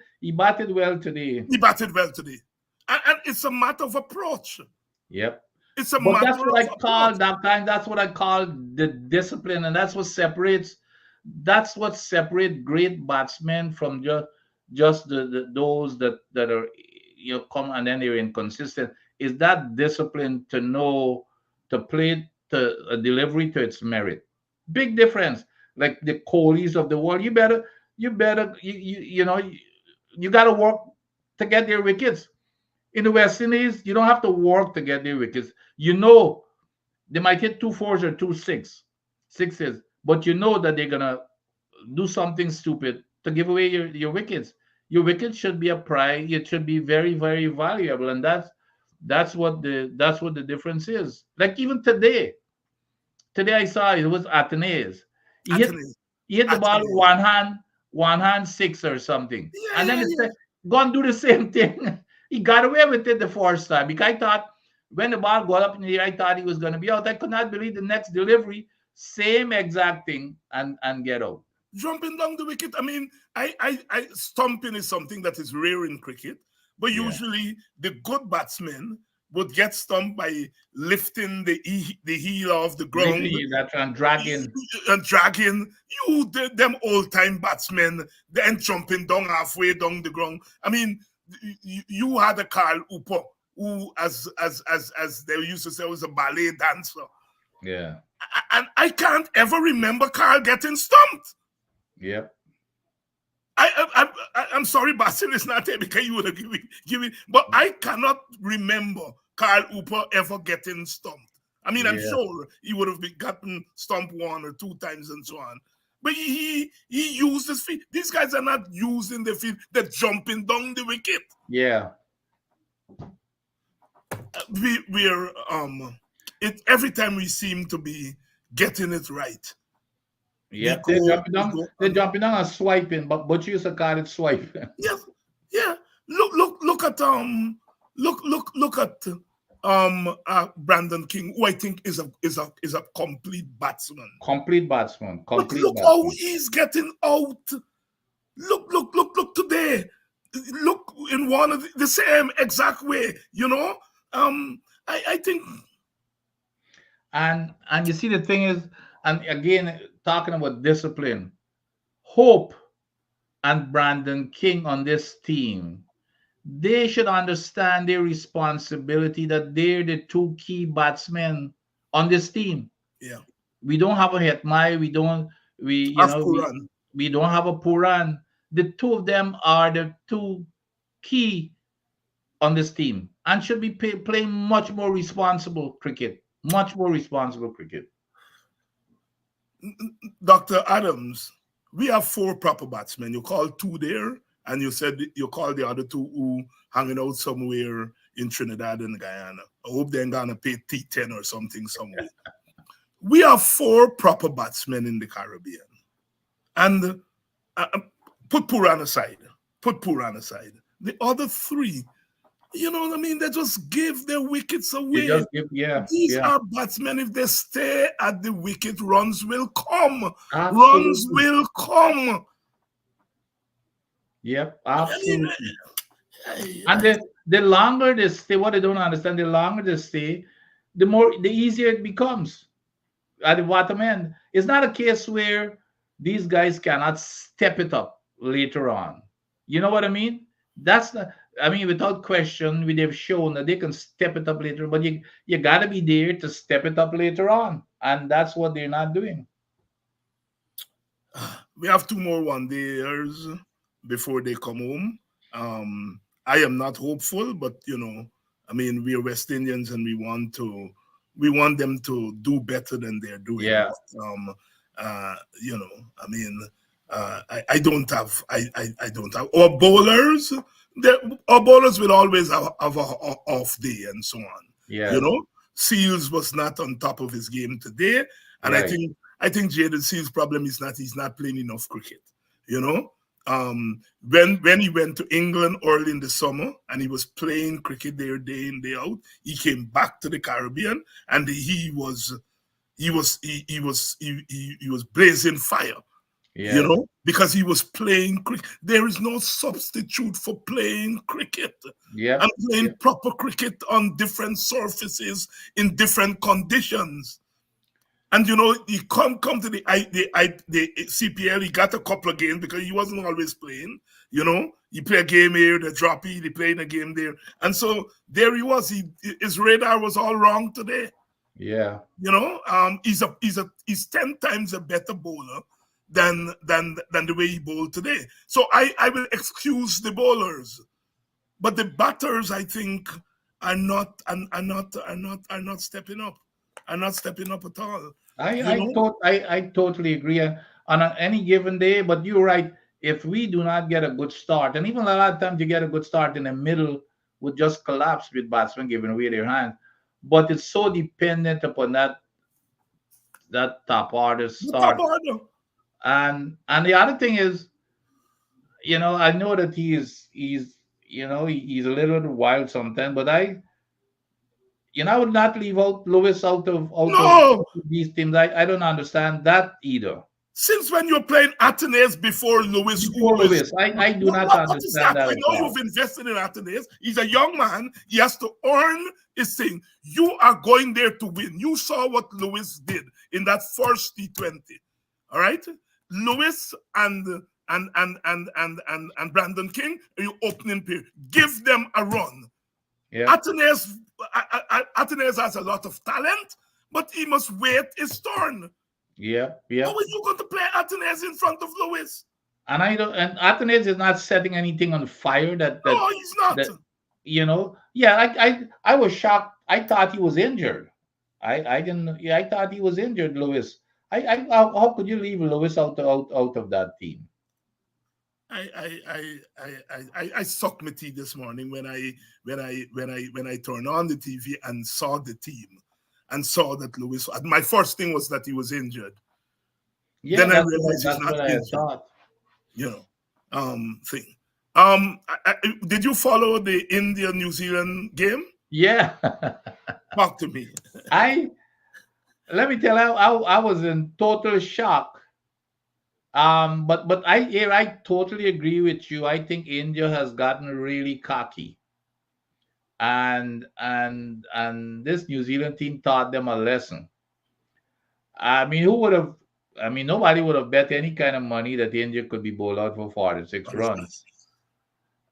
well today. He batted well today. And it's a matter of approach. Yep. It's a matter that's what of I call that time. That's what I call the discipline, and that's what separates great batsmen from just those that are come and then they're inconsistent. Is that discipline to know to play to a delivery to its merit? Big difference. Like the Kohlis of the world, you got to work to get their wickets. In the West Indies, you don't have to work to get their wickets. They might hit 2 4s or 2 6s, but you know that they're gonna do something stupid to give away your wickets. Your wickets should be a prize. It should be very, very valuable, and that's what the difference is. Like even today I saw it was Athenaeus. He hit Anthony. he hit the ball with Athenaeus. one hand six or something, Yeah, and then yeah, it's yeah. go and do the same thing. He got away with it the first time because I thought when the ball got up in the air, I thought he was going to be out. I could not believe the next delivery, same exact thing, and get out. Jumping down the wicket. I mean, stomping is something that is rare in cricket, but Yeah. usually the good batsmen would get stumped by lifting the heel off the ground Literally, that's and dragging. and dragging them old time batsmen, then jumping down halfway down the ground. I mean, you had a Carl Hooper who, as they used to say, was a ballet dancer, Yeah. and I can't ever remember Carl getting stumped. Yep. I'm sorry, Basil is not here because you would have given, but I cannot remember Carl Hooper ever getting stumped. I mean, I'm Yeah. sure he would have gotten stumped 1 or 2 times and so on. But he used his feet. These guys are not using their feet; they're jumping down the wicket. Yeah. Every time we seem to be getting it right. Yeah. We They're go- jumping we down. go- They're jumping down and swiping, but you used to call it swiping. Yes, yeah. Look at Brandon King, who I think is a complete batsman. Complete batsman. But Complete look how batsman. he's getting out. Look today. Look in one of the same exact way. You know. I think. And you see the thing is, and again talking about discipline, Hope and Brandon King on this team, they should understand their responsibility that they're the 2 key batsmen on this team. Yeah. We don't have a Hetmai, we don't have a Puran. The 2 of them are the 2 key on this team and should be playing much more responsible cricket. Much more responsible cricket. Dr. Adams, we have 4 proper batsmen. You called 2 there, and you said you called the other 2 who hanging out somewhere in Trinidad and Guyana. I hope they're gonna pay T10 or something somewhere. We have 4 proper batsmen in the Caribbean, and put Puran aside. The other 3, you know what I mean? They just give their wickets away. These are batsmen. If they stay at the wicket, runs will come. Absolutely. Runs will come. Yep, absolutely. And the longer they stay, what they don't understand, the longer they stay, the easier it becomes at the bottom end. It's not a case where these guys cannot step it up later on. You know what I mean? That's not. I mean, without question, they've shown that they can step it up later, but you gotta be there to step it up later on, and that's what they're not doing. We have 2 more one-dayers before they come home. I am not hopeful, but you know, I mean, we're West Indians, and we want them to do better than they're doing. Yeah. You know, I mean, I don't have our bowlers. Our bowlers will always have an off day and so on. Yeah. You know, Seals was not on top of his game today, and Right. I think Jaden Seals' problem is he's not playing enough cricket. You know, when he went to England early in the summer and he was playing cricket there day in day out, he came back to the Caribbean and he was blazing fire. Yeah. You know, because he was playing cricket. There is no substitute for playing cricket. Yeah. And playing proper cricket on different surfaces in different conditions. And you know, he come to the CPL. He got a couple of games because he wasn't always playing. You know, he play a game here, they drop it. He playing a game there, and so there he was. His radar was all wrong today. Yeah. You know, he's 10 times a better bowler than the way he bowled today. So I will excuse the bowlers, but the batters I think are not stepping up. Are not stepping up at all. I totally agree. any given day. But you're right. If we do not get a good start, and even a lot of times you get a good start in the middle, would just collapse with batsmen giving away their hands. But it's so dependent upon that top order The top start. order. And the other thing is, I know that he's a little wild sometimes, but I would not leave out Lewis out of No. these teams. I don't understand that either. Since when you're playing Athenaeus before Lewis? Before Lewis, I do not What is understand that? that I at know all. you've invested in Athenaeus. He's a young man. He has to earn his thing. You are going there to win. You saw what Lewis did in that first T20. All right? Lewis and Brandon King are your opening pair. Give them a run. Yeah, Athenaeus has a lot of talent, but he must wait his turn. yeah. How are you going to play Athenaeus in front of Lewis? And I don't. And Athens is not setting anything on fire. No, he's not. That Yeah. I was shocked. I thought he was injured. I didn't. Yeah, I thought he was injured, Lewis. How could you leave Lewis out of that team? I sucked my teeth this morning when I turned on the TV and saw the team and saw that Lewis. My first thing was that he was injured. Yeah, Then I that's realized that's he's not what I injured. thought. Thing. Did you follow the India-New Zealand game? Yeah. Talk to me. Let me tell you, I was in total shock. But I totally agree with you. I think India has gotten really cocky, and this New Zealand team taught them a lesson. I mean, nobody would have bet any kind of money that India could be bowled out for 46 runs.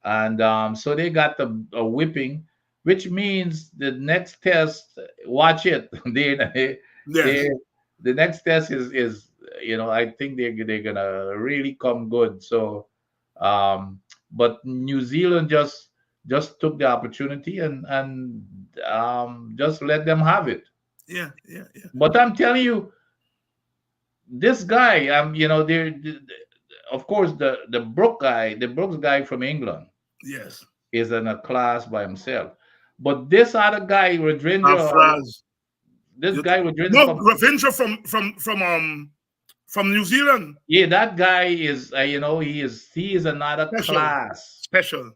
And so they got a whipping, which means the next test, watch it. The next test is I think they're gonna really come good. So, but New Zealand just took the opportunity and just let them have it. Yeah. But I'm telling you, this guy, of course, the Brooks guy from England, Yes. is in a class by himself. But this other guy, Radrendra, No, Ravindra from New Zealand. Yeah, that guy is, he is another class. Special.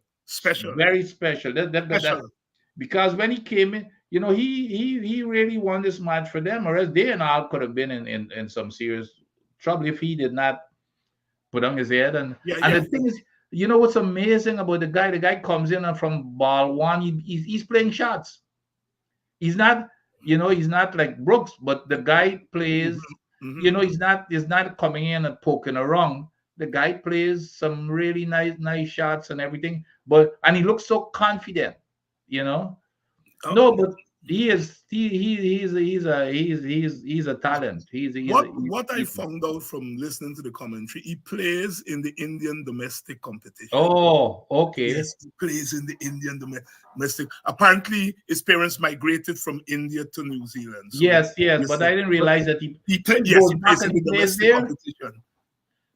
Very special. Because when he came in, he really won this match for them, or else they and all could have been in some serious trouble if he did not put on his head. And the thing is, what's amazing about the guy? The guy comes in and from ball one, he's playing shots. He's not, he's not like Brooks, but the guy plays. He's not coming in and poking around. The guy plays some really nice shots and everything. And he looks so confident, No, but he's a talent. What I found out from listening to the commentary, he plays in the Indian domestic competition. Oh, okay. Yes, he plays in the Indian domestic. Apparently, his parents migrated from India to New Zealand. So yes, but I didn't realize that he plays in the domestic competition.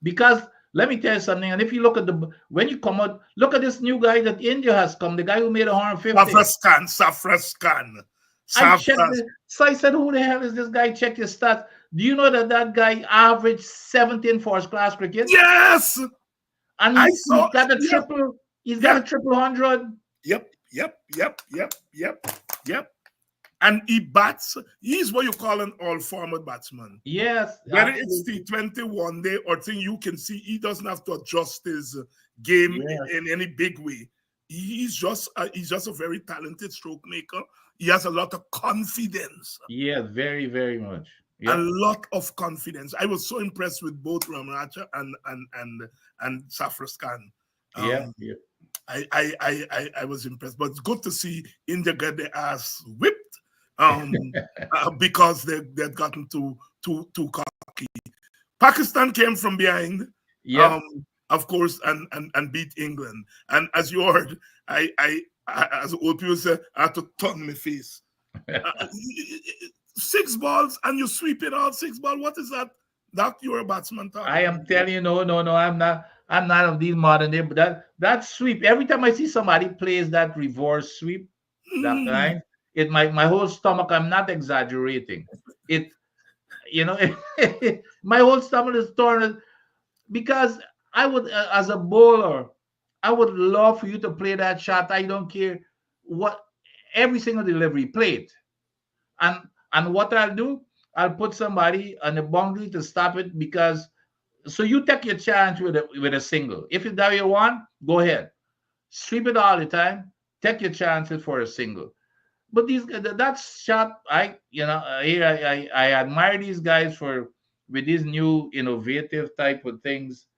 Because let me tell you something, and if you look at when you come out, look at this new guy that India has come, the guy who made 150. Safras Khan. So I said, who the hell is this guy? Check his stats. Do you know that guy averaged 17 first-class cricket? Yes! And he's got a triple. He's got a triple 100. Yep. And he bats. He's what you call an all-format batsman. Yes. Whether it's T20 one day or thing, you can see he doesn't have to adjust his game in any big way. He's just a very talented stroke maker. He has a lot of confidence. Yeah, very, very much. A lot of confidence. I was so impressed with both Ramraja and Safras Khan. I was impressed. But it's good to see India get their ass whipped because they've gotten too cocky. Pakistan came from behind. Of course, and beat England. And as you heard, I as old people say, I had to turn my face. 6 balls and you sweep it out. 6 balls. What is that? Doc, you're a batsman. I am telling you, no, I'm not. I'm not of these modern day. But that sweep. Every time I see somebody plays that reverse sweep, that kind, it my whole stomach. I'm not exaggerating. It, you know, my whole stomach is torn because I would, as a bowler, I would love for you to play that shot. I don't care what every single delivery played, and what I'll do, I'll put somebody on the boundary to stop it because. So you take your chance with a single. If it's that you want, go ahead, sweep it all the time. Take your chances for a single. But that shot, here I admire these guys for with these new innovative type of things.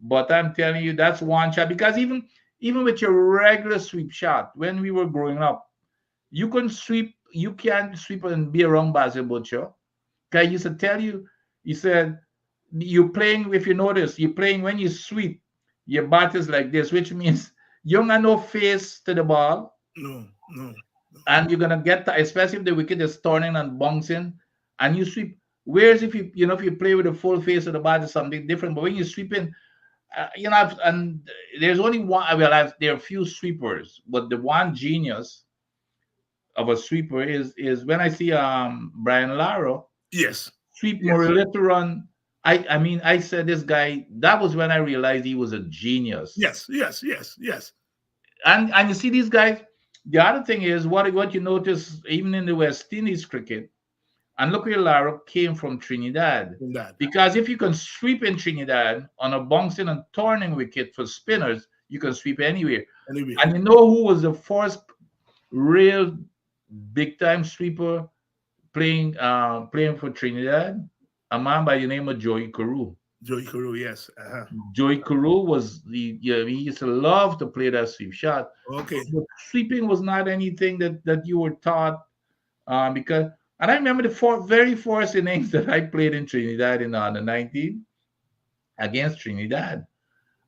But I'm telling you, that's one shot because even with your regular sweep shot, when we were growing up, you can sweep. You can't sweep and be around basketball, sure. Because I used to tell you, he said, you're playing, if you notice, you're playing when you sweep, your bat is like this, which means you don't have no face to the ball. No. And you're gonna get especially if the wicket is turning and bouncing and you sweep. Whereas if if you play with a full face of the bat is something different. But when you're sweeping, and there's only one. Well, there are a few sweepers, but the one genius of a sweeper is when I see Brian Lara. Yes. Sweep Morelli to run. I said this guy. That was when I realized he was a genius. Yes. And you see these guys. The other thing is what you notice even in the West Indies cricket, and look where Lara came from Trinidad. Because if you can sweep in Trinidad on a bouncing and turning wicket for spinners, you can sweep anywhere. And you know who was the first real big time sweeper playing for Trinidad? A man by the name of Joey Carew. Joey Carew, yes. Joey Carew was he used to love to play that sweep shot. Okay. But sweeping was not anything that you were taught because. And I remember the very first innings that I played in Trinidad in under 19 against Trinidad,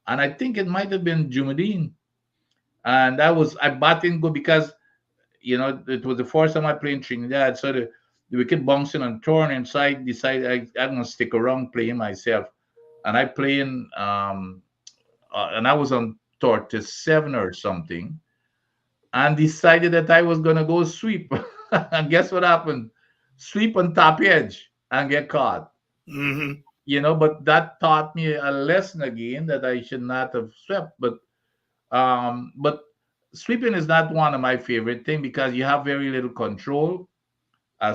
and I think it might have been Jumadine, and I batting good because it was the first time I played in Trinidad, so the wicket bouncing and turning, so I decided I'm gonna stick around playing myself, and I playing and I was on 37 or something, and decided that I was gonna go sweep, and guess what happened? Sweep on top edge and get caught. But that taught me a lesson again that I should not have swept. But sweeping is not one of my favorite things because you have very little control.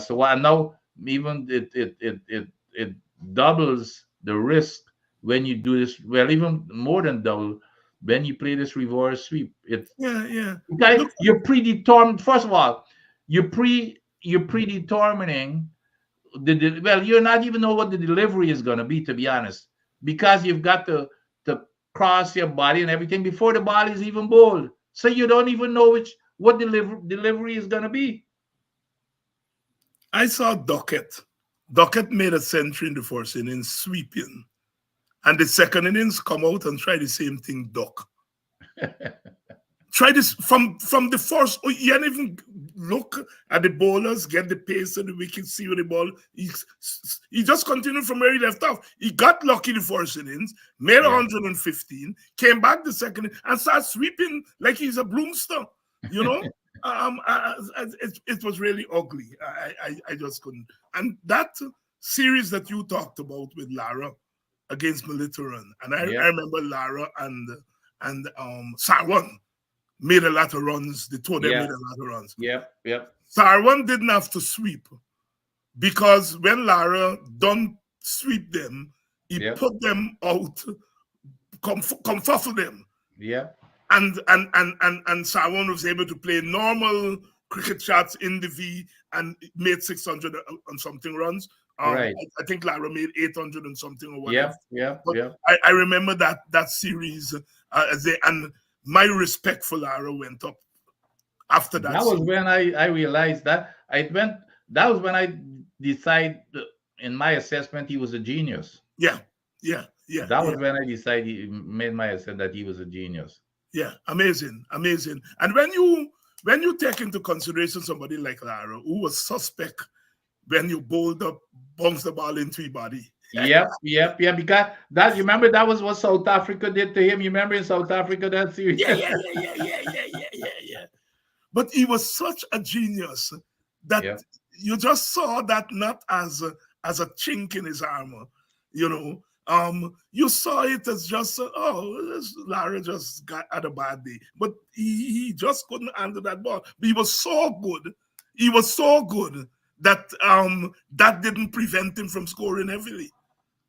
So I know even it doubles the risk when you do this. Well, even more than double when you play this reverse sweep. Because you're predetermined. First of all, you're predetermining you're not even know what the delivery is going to be, to be honest, because you've got to cross your body and everything before the ball is even bowled, so you don't even know what delivery is going to be. I saw Duckett made a century in the first innings sweeping, and the second innings come out and try the same thing, Duck. Try this from the first. You didn't even look at the bowlers, get the pace of the wicket, see where the ball. He just continued from where he left off. He got lucky the first innings, made 115, came back the second, and started sweeping like he's a broomstick. It was really ugly. I just couldn't. And that series that you talked about with Lara against Militaran, and I remember Lara and Sarwan made a lot of runs. The two of them made a lot of runs. Sarwan didn't have to sweep because when Lara done sweep them, he put them out, comfuffle them. And Sarwan was able to play normal cricket shots in the V and made 600 and something runs. I think Lara made 800 and something or whatever. I remember that series and my respect for Lara went up after that. That was when I realized that that was when I decided in my assessment he was a genius. That was when I decided made my assessment that he was a genius. Yeah, amazing. And when you take into consideration somebody like Lara, who was suspect when you bounced the ball into his body, Yep, yep, yeah. Because that, you remember, that was what South Africa did to him. You remember in South Africa that series? Yeah. But he was such a genius that Yeah. you just saw that not as a chink in his armor, you know. You saw it as just Lara just got had a bad day, but he just couldn't handle that ball. But he was so good. He was so good that that didn't prevent him from scoring heavily.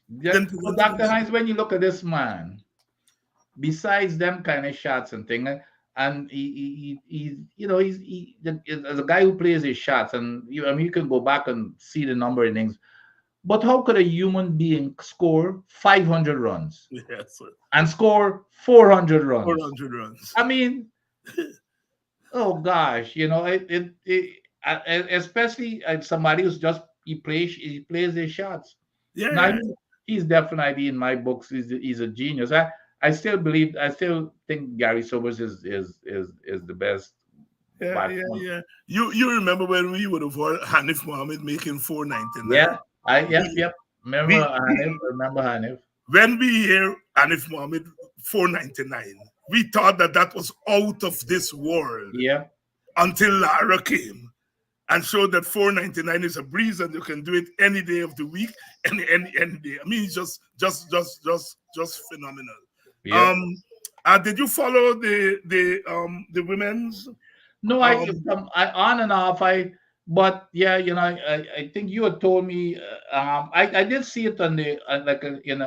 Yeah. So Dr. Hinds, when you look at this man, besides them kind of shots and things, and he you know, as a guy who plays his shots, and I mean, you can go back and see the number of things. But how could a human being score 500 runs Yes, and score 400 runs? 400 runs. I mean, oh gosh, you know, especially somebody who's just he plays his shots. Yeah. Now, he's definitely in my books. He's a genius. I still think Gary Sobers is the best. Yeah. You remember when we would have heard Hanif Mohammed making 499? Yeah. Yep. Remember Hanif. When we hear Hanif Mohammed 499, we thought that was out of this world. Yeah. Until Lara came and showed that 499 is a breeze and you can do it any day of the week, any day. I mean, it's just phenomenal. Yeah. Did you follow the women's? No, I on and off. But yeah, you know, I think you had told me. I did see it on the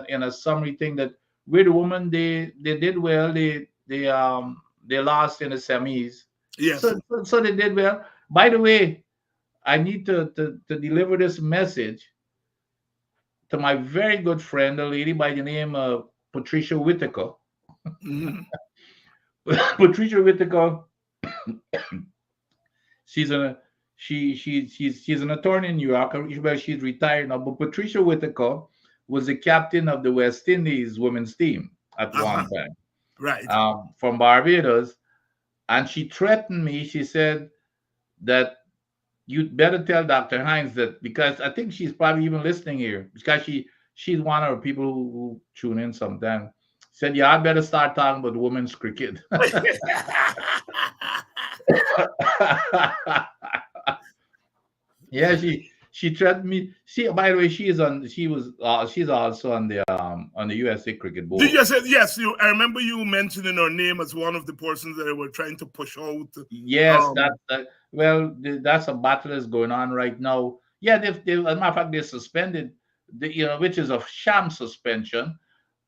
in a summary thing that with the women they did well. They lost in the semis. Yes. So they did well. By the way, I need to deliver this message to my very good friend, a lady by the name of Patricia Whitaker. Mm-hmm. Patricia Whitaker. She's an attorney in New York. She's retired now. But Patricia Whitaker was the captain of the West Indies women's team at one time, right? From Barbados, and she threatened me. She said that you'd better tell Dr. Hinds that, because I think she's probably even listening here, because she's one of the people who tune in sometimes. Said, yeah, I better start talking about women's cricket. Yeah, she threatened me. By the way, she's also on the USA Cricket Board. Yes. I remember you mentioning her name as one of the persons that they were trying to push out. Yes, that's a battle that's going on right now. Yeah, they as a matter of fact, they suspended which is a sham suspension,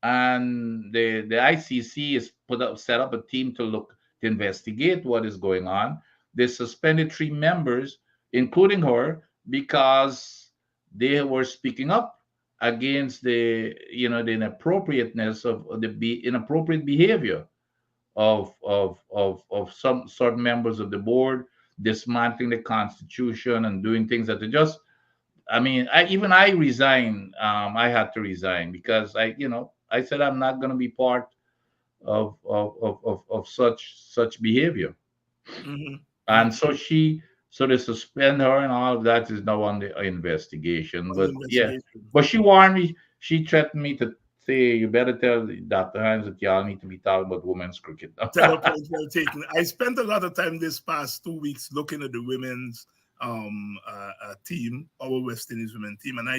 and the ICC is set up a team to investigate what is going on. They suspended 3 members, including her, because they were speaking up against the inappropriateness of the inappropriate behavior of some certain members of the board, dismantling the Constitution and doing things that are just. I mean, I resigned. I had to resign because I said I'm not going to be part of such behavior. Mm-hmm. And so they suspend her, and all of that is now on the investigation. But she warned me. She threatened me to say, "You better tell Dr. Hinds that y'all need to be talking about women's cricket." Well taken. I spent a lot of time this past 2 weeks looking at the women's team, our West Indies women team, and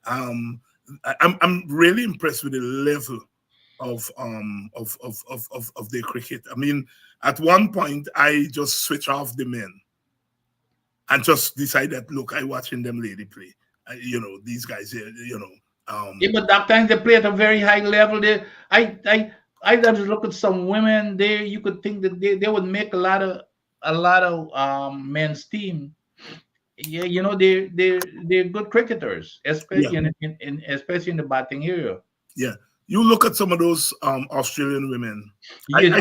I'm really impressed with the level of their cricket. I mean, at one point I just switch off the men and just decided, look, I watching them lady play. These guys here, yeah, but that time they play at a very high level. I just look at some women there. You could think that they would make a lot of men's team. Yeah, they're good cricketers, especially especially in the batting area. Yeah, you look at some of those Australian women. Yeah,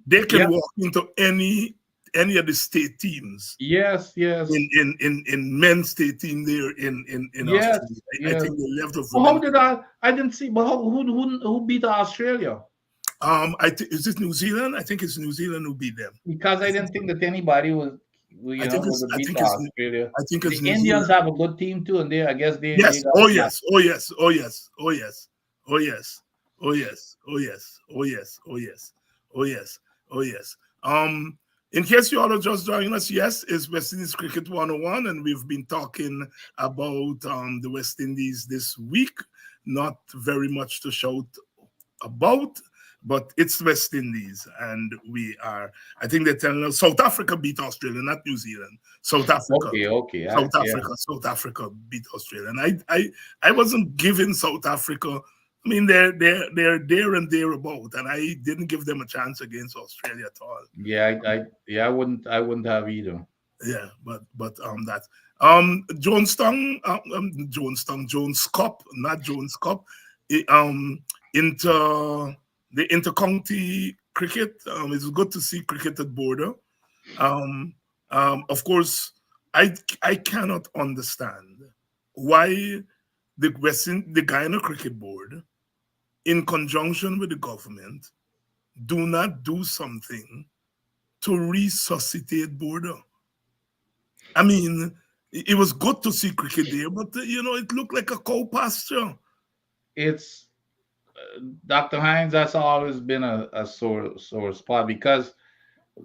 they can walk into any of the state teams. Yes. In men's state team there in Australia. I think the level of. How I didn't see. But who beat Australia? Is it New Zealand? I think it's New Zealand who beat them. Because I didn't think that anybody you I know, think with it's. the I beat think it's. Australia. I think it's The New Indians Zealand. have a good team too, and I guess they Yes. got Oh that. yes. Oh yes. Oh yes. Oh yes. Oh yes. Oh yes. Oh yes. Oh yes. Oh yes. Oh yes. Oh yes. In case you all are just joining us, yes, it's West Indies Cricket 101, and we've been talking about the West Indies this week. Not very much to shout about, but it's West Indies, and we are. I think they're telling us South Africa beat Australia, not New Zealand. South Africa. Okay, South yeah. Africa, South Africa beat Australia, and I wasn't giving South Africa. I mean, they're there and thereabout, and I didn't give them a chance against Australia at all. I wouldn't have either. Yeah, but that Jones Cup, not Jones Cup, inter the intercounty cricket. It's good to see cricket at border. Of course, I cannot understand why the Guyana Cricket Board, in conjunction with the government, do not do something to resuscitate border. I mean, it was good to see cricket there, but it looked like a cow pasture. It's Dr. Hinds. That's always been a sore spot because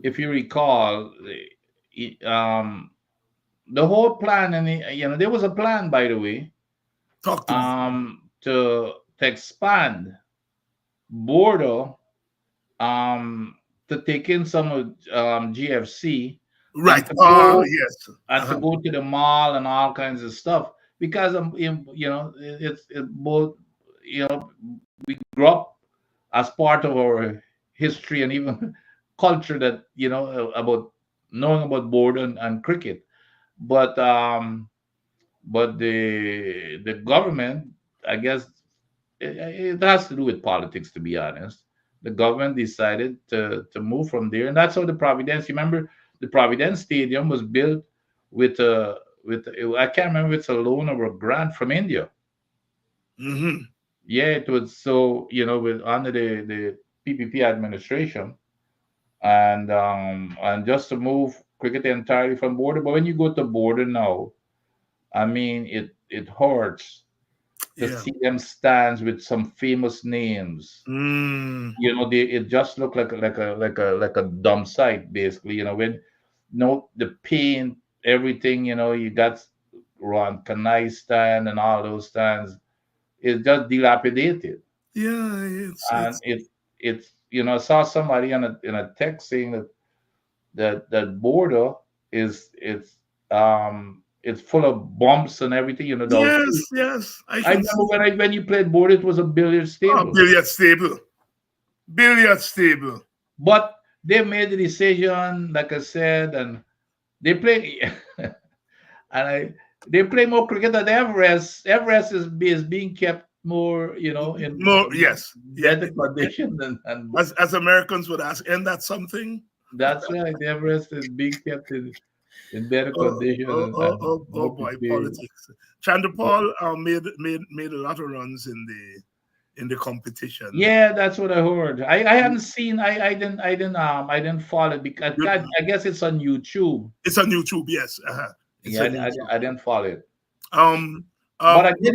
if you recall, the whole plan, and there was a plan, by the way, Talk to me. To expand border, to take in some of GFC, Right. Yes. and to go to the mall and all kinds of stuff because it's both, we grew up as part of our history and even culture that about knowing about board and cricket, but the government, I guess, it has to do with politics, to be honest. The government decided to move from there, and that's how the Providence. You remember, the Providence Stadium was built with I can't remember if it's a loan or a grant from India. Mm-hmm. Yeah, it was, so with under the PPP administration, and just to move cricket entirely from border. But when you go to border now, I mean, it hurts to see them stands with some famous names. It just looked like a dumb site, basically. When the paint, everything. You got Ron Kanai stand and all those stands. It's just dilapidated. Yeah, And it's I saw somebody in a text saying that border it's full of bumps and everything. Yes. I remember when you played board, it was a billiard table. Billiard table. But they made the decision, like I said, and they play, they play more cricket than Everest. Everest is being kept more, in better condition than as Americans would ask, and that's something. That's right. Everest is being kept in better condition. Oh boy, politics. Chandrapal made a lot of runs in the competition. Yeah, that's what I heard. I haven't seen. I didn't follow it because I guess it's on YouTube. It's on YouTube, yes. Yeah, I didn't follow it. But I did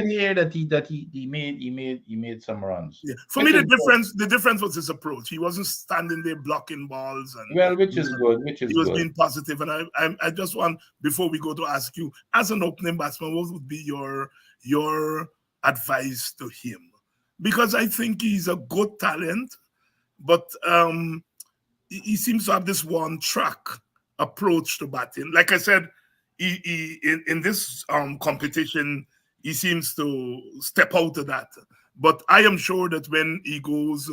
hear that he made some runs. Yeah. For me, the difference was his approach. He wasn't standing there blocking balls, and which is good. He was being positive. And I just want, before we go, to ask you, as an opening batsman, what would be your advice to him? Because I think he's a good talent, but he seems to have this one track approach to batting. Like I said, he in this competition, he seems to step out of that. But I am sure that when he goes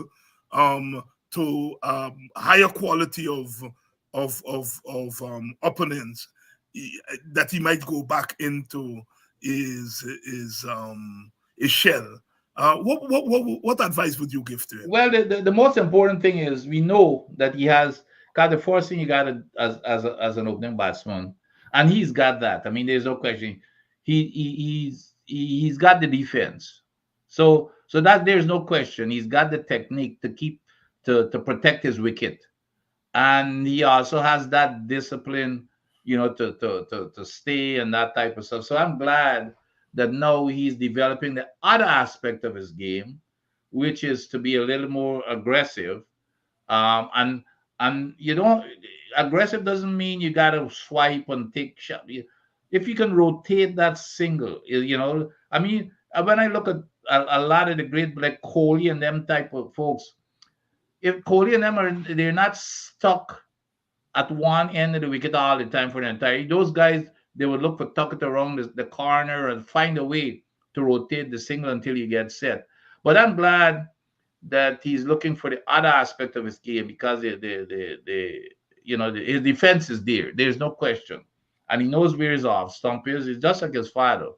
to higher quality of opponents, that he might go back into his shell. What advice would you give to him? Well, the most important thing is we know that he has got the first thing you got as an opening batsman, and he's got that. I mean, there's no question. He's got the defense, so that there's no question. He's got the technique to protect his wicket, and he also has that discipline, to stay and that type of stuff. So I'm glad that now he's developing the other aspect of his game, which is to be a little more aggressive. And you don't aggressive doesn't mean you gotta swipe and take shot. If you can rotate that single, I mean, when I look at a lot of the great like Kohli and them type of folks, if Kohli and them they're not stuck at one end of the wicket all the time for the entire. Those guys, they would look for tuck it around the corner and find a way to rotate the single until you get set. But I'm glad that he's looking for the other aspect of his game, because his defense is there. There's no question, and he knows where his off stump is. He's just like his father.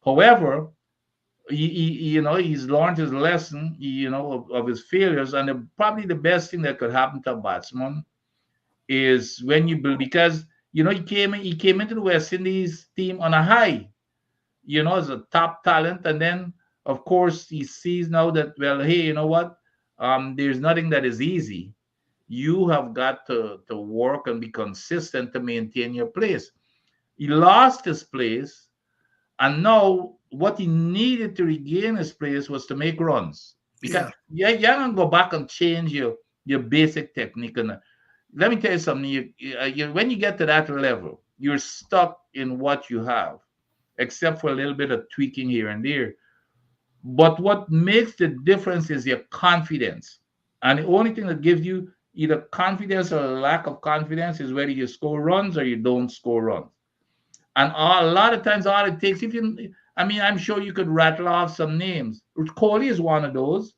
However, he's learned his lesson, of his failures, and probably the best thing that could happen to a batsman is when you build, because he came into the West Indies team on a high, as a top talent, and then of course he sees now that, well, hey, you know what? There's nothing that is easy. You have got to work and be consistent to maintain your place. He lost his place, and now what he needed to regain his place was to make runs. Because you don't go back and change your basic technique. And let me tell you something. When you get to that level, you're stuck in what you have, except for a little bit of tweaking here and there. But what makes the difference is your confidence. And the only thing that gives you either confidence or a lack of confidence is whether you score runs or you don't score runs. And a lot of times, all it takes, I'm sure you could rattle off some names. Kohli is one of those.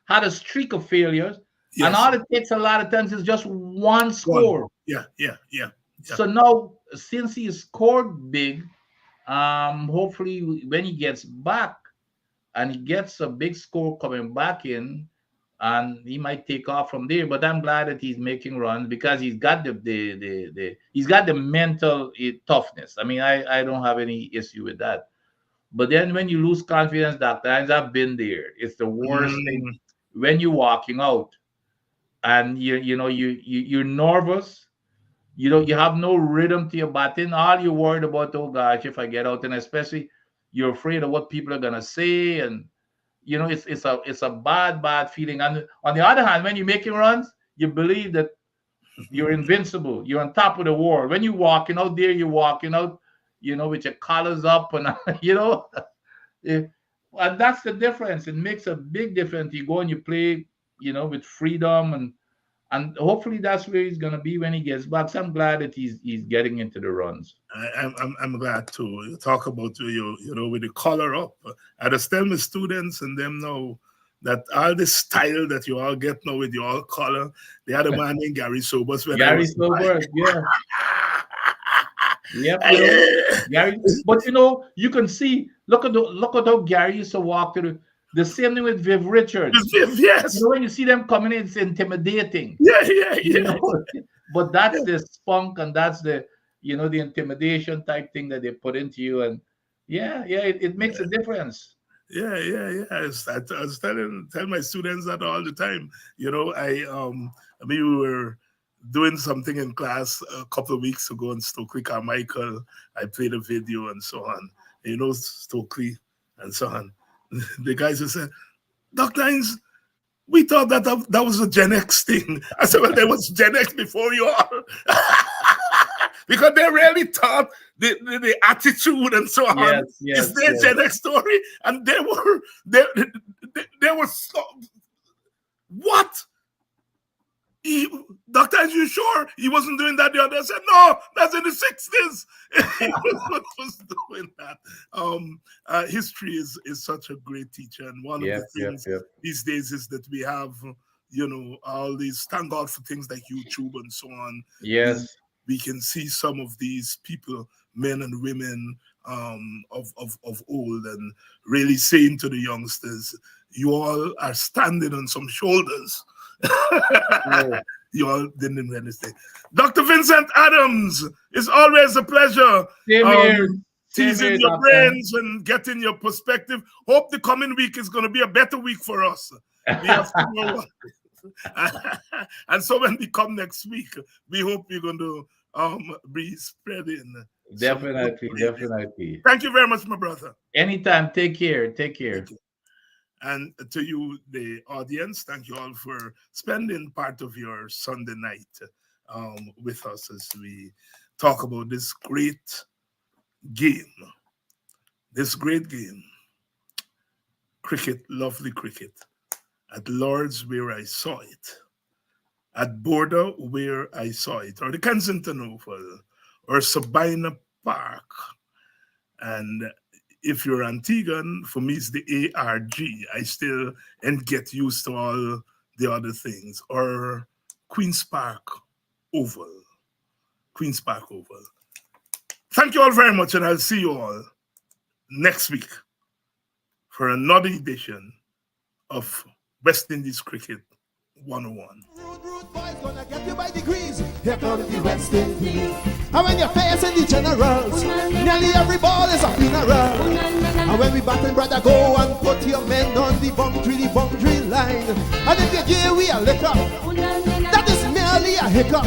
Had a streak of failures. Yes. And all it takes a lot of times is just one score. Yeah. So now, since he scored big, hopefully when he gets back and he gets a big score coming back in, and he might take off from there. But I'm glad that he's making runs, because he's got he's got the mental toughness. I mean, I don't have any issue with that. But then when you lose confidence, Dr. Hinds, I've been there. It's the worst thing when you're walking out and you're nervous. You have no rhythm to your batting. All you're worried about, oh gosh, if I get out, and especially you're afraid of what people are gonna say, and it's a bad feeling. And on the other hand, when you're making runs, you believe that you're invincible. You're on top of the world. When you're walking out there, you're walking out, with your collars up, and and that's the difference. It makes a big difference. You go and you play, with freedom, and hopefully that's where he's gonna be when he gets back. So I'm glad that he's getting into the runs. I'm glad to talk about with the collar up. I just tell my students and them know that all this style that you all get now with your all collar, they had a man named Gary Sobers. Gary Sobers, yeah. Yep. Gary, but you can see. Look at how Gary used to walk through. The same thing with Viv Richards. Yes. When you see them coming in, it's intimidating. Yeah. But that's the spunk, and that's the the intimidation type thing that they put into you, and it makes a difference. Yeah. I was telling my students that all the time. We were doing something in class a couple of weeks ago in Stokely Carmichael. I played a video and so on. Stokely and so on. The guys who said, Dr. Hinds, we thought that was a Gen X thing. I said, well, there was Gen X before you all. Because they really taught the attitude and so on. Yes, it's their Gen X story. And they were so, what? Dr. Hinds, you sure he wasn't doing that the other? I said, no, that's in the 60s. He was doing that. History is such a great teacher. And one of the things these days is that we have, all these, thank God for things like YouTube and so on. Yes. We can see some of these people, men and women of old, and really saying to the youngsters, you all are standing on some shoulders. You all didn't even understand. Dr. Vincent Adams, it's always a pleasure teasing your brains and getting your perspective. Hope the coming week is going to be a better week for us. We have to know And so when we come next week, we hope we're going to be spreading. Definitely. Thank you very much, my brother. Anytime. Take care. And to you, the audience, thank you all for spending part of your Sunday night with us as we talk about this great game. Cricket, lovely cricket. At Lord's, where I saw it. At Border, where I saw it. Or the Kensington Oval. Or Sabina Park. And if you're Antiguan, for me it's the ARG. I still ain't get used to all the other things. Or Queen's Park Oval. Thank you all very much, and I'll see you all next week for another edition of West Indies Cricket 101. Rude boys gonna get you by degrees. Here comes the West Indies. And when you're facing the generals, nearly every ball is a funeral. And when we batting, brother, go and put your men on the boundary line. And if you give we a liquor, that is merely a hiccup.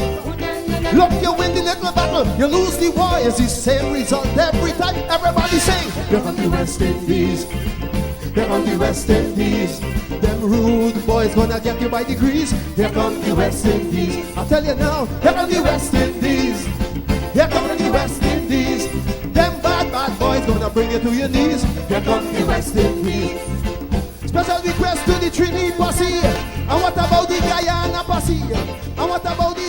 Look, you win the little battle, you lose the war. It's the same result every time. Everybody sing. Here comes the West Indies. Here come the West Indies. Them rude boys gonna get you by degrees. Here come the West Indies. I tell you now, here come the West Indies. Here come the West Indies. Them bad boys gonna bring you to your knees. Here come the West Indies. Special request to the Trinity posse. And what about the Guyana posse? And what about the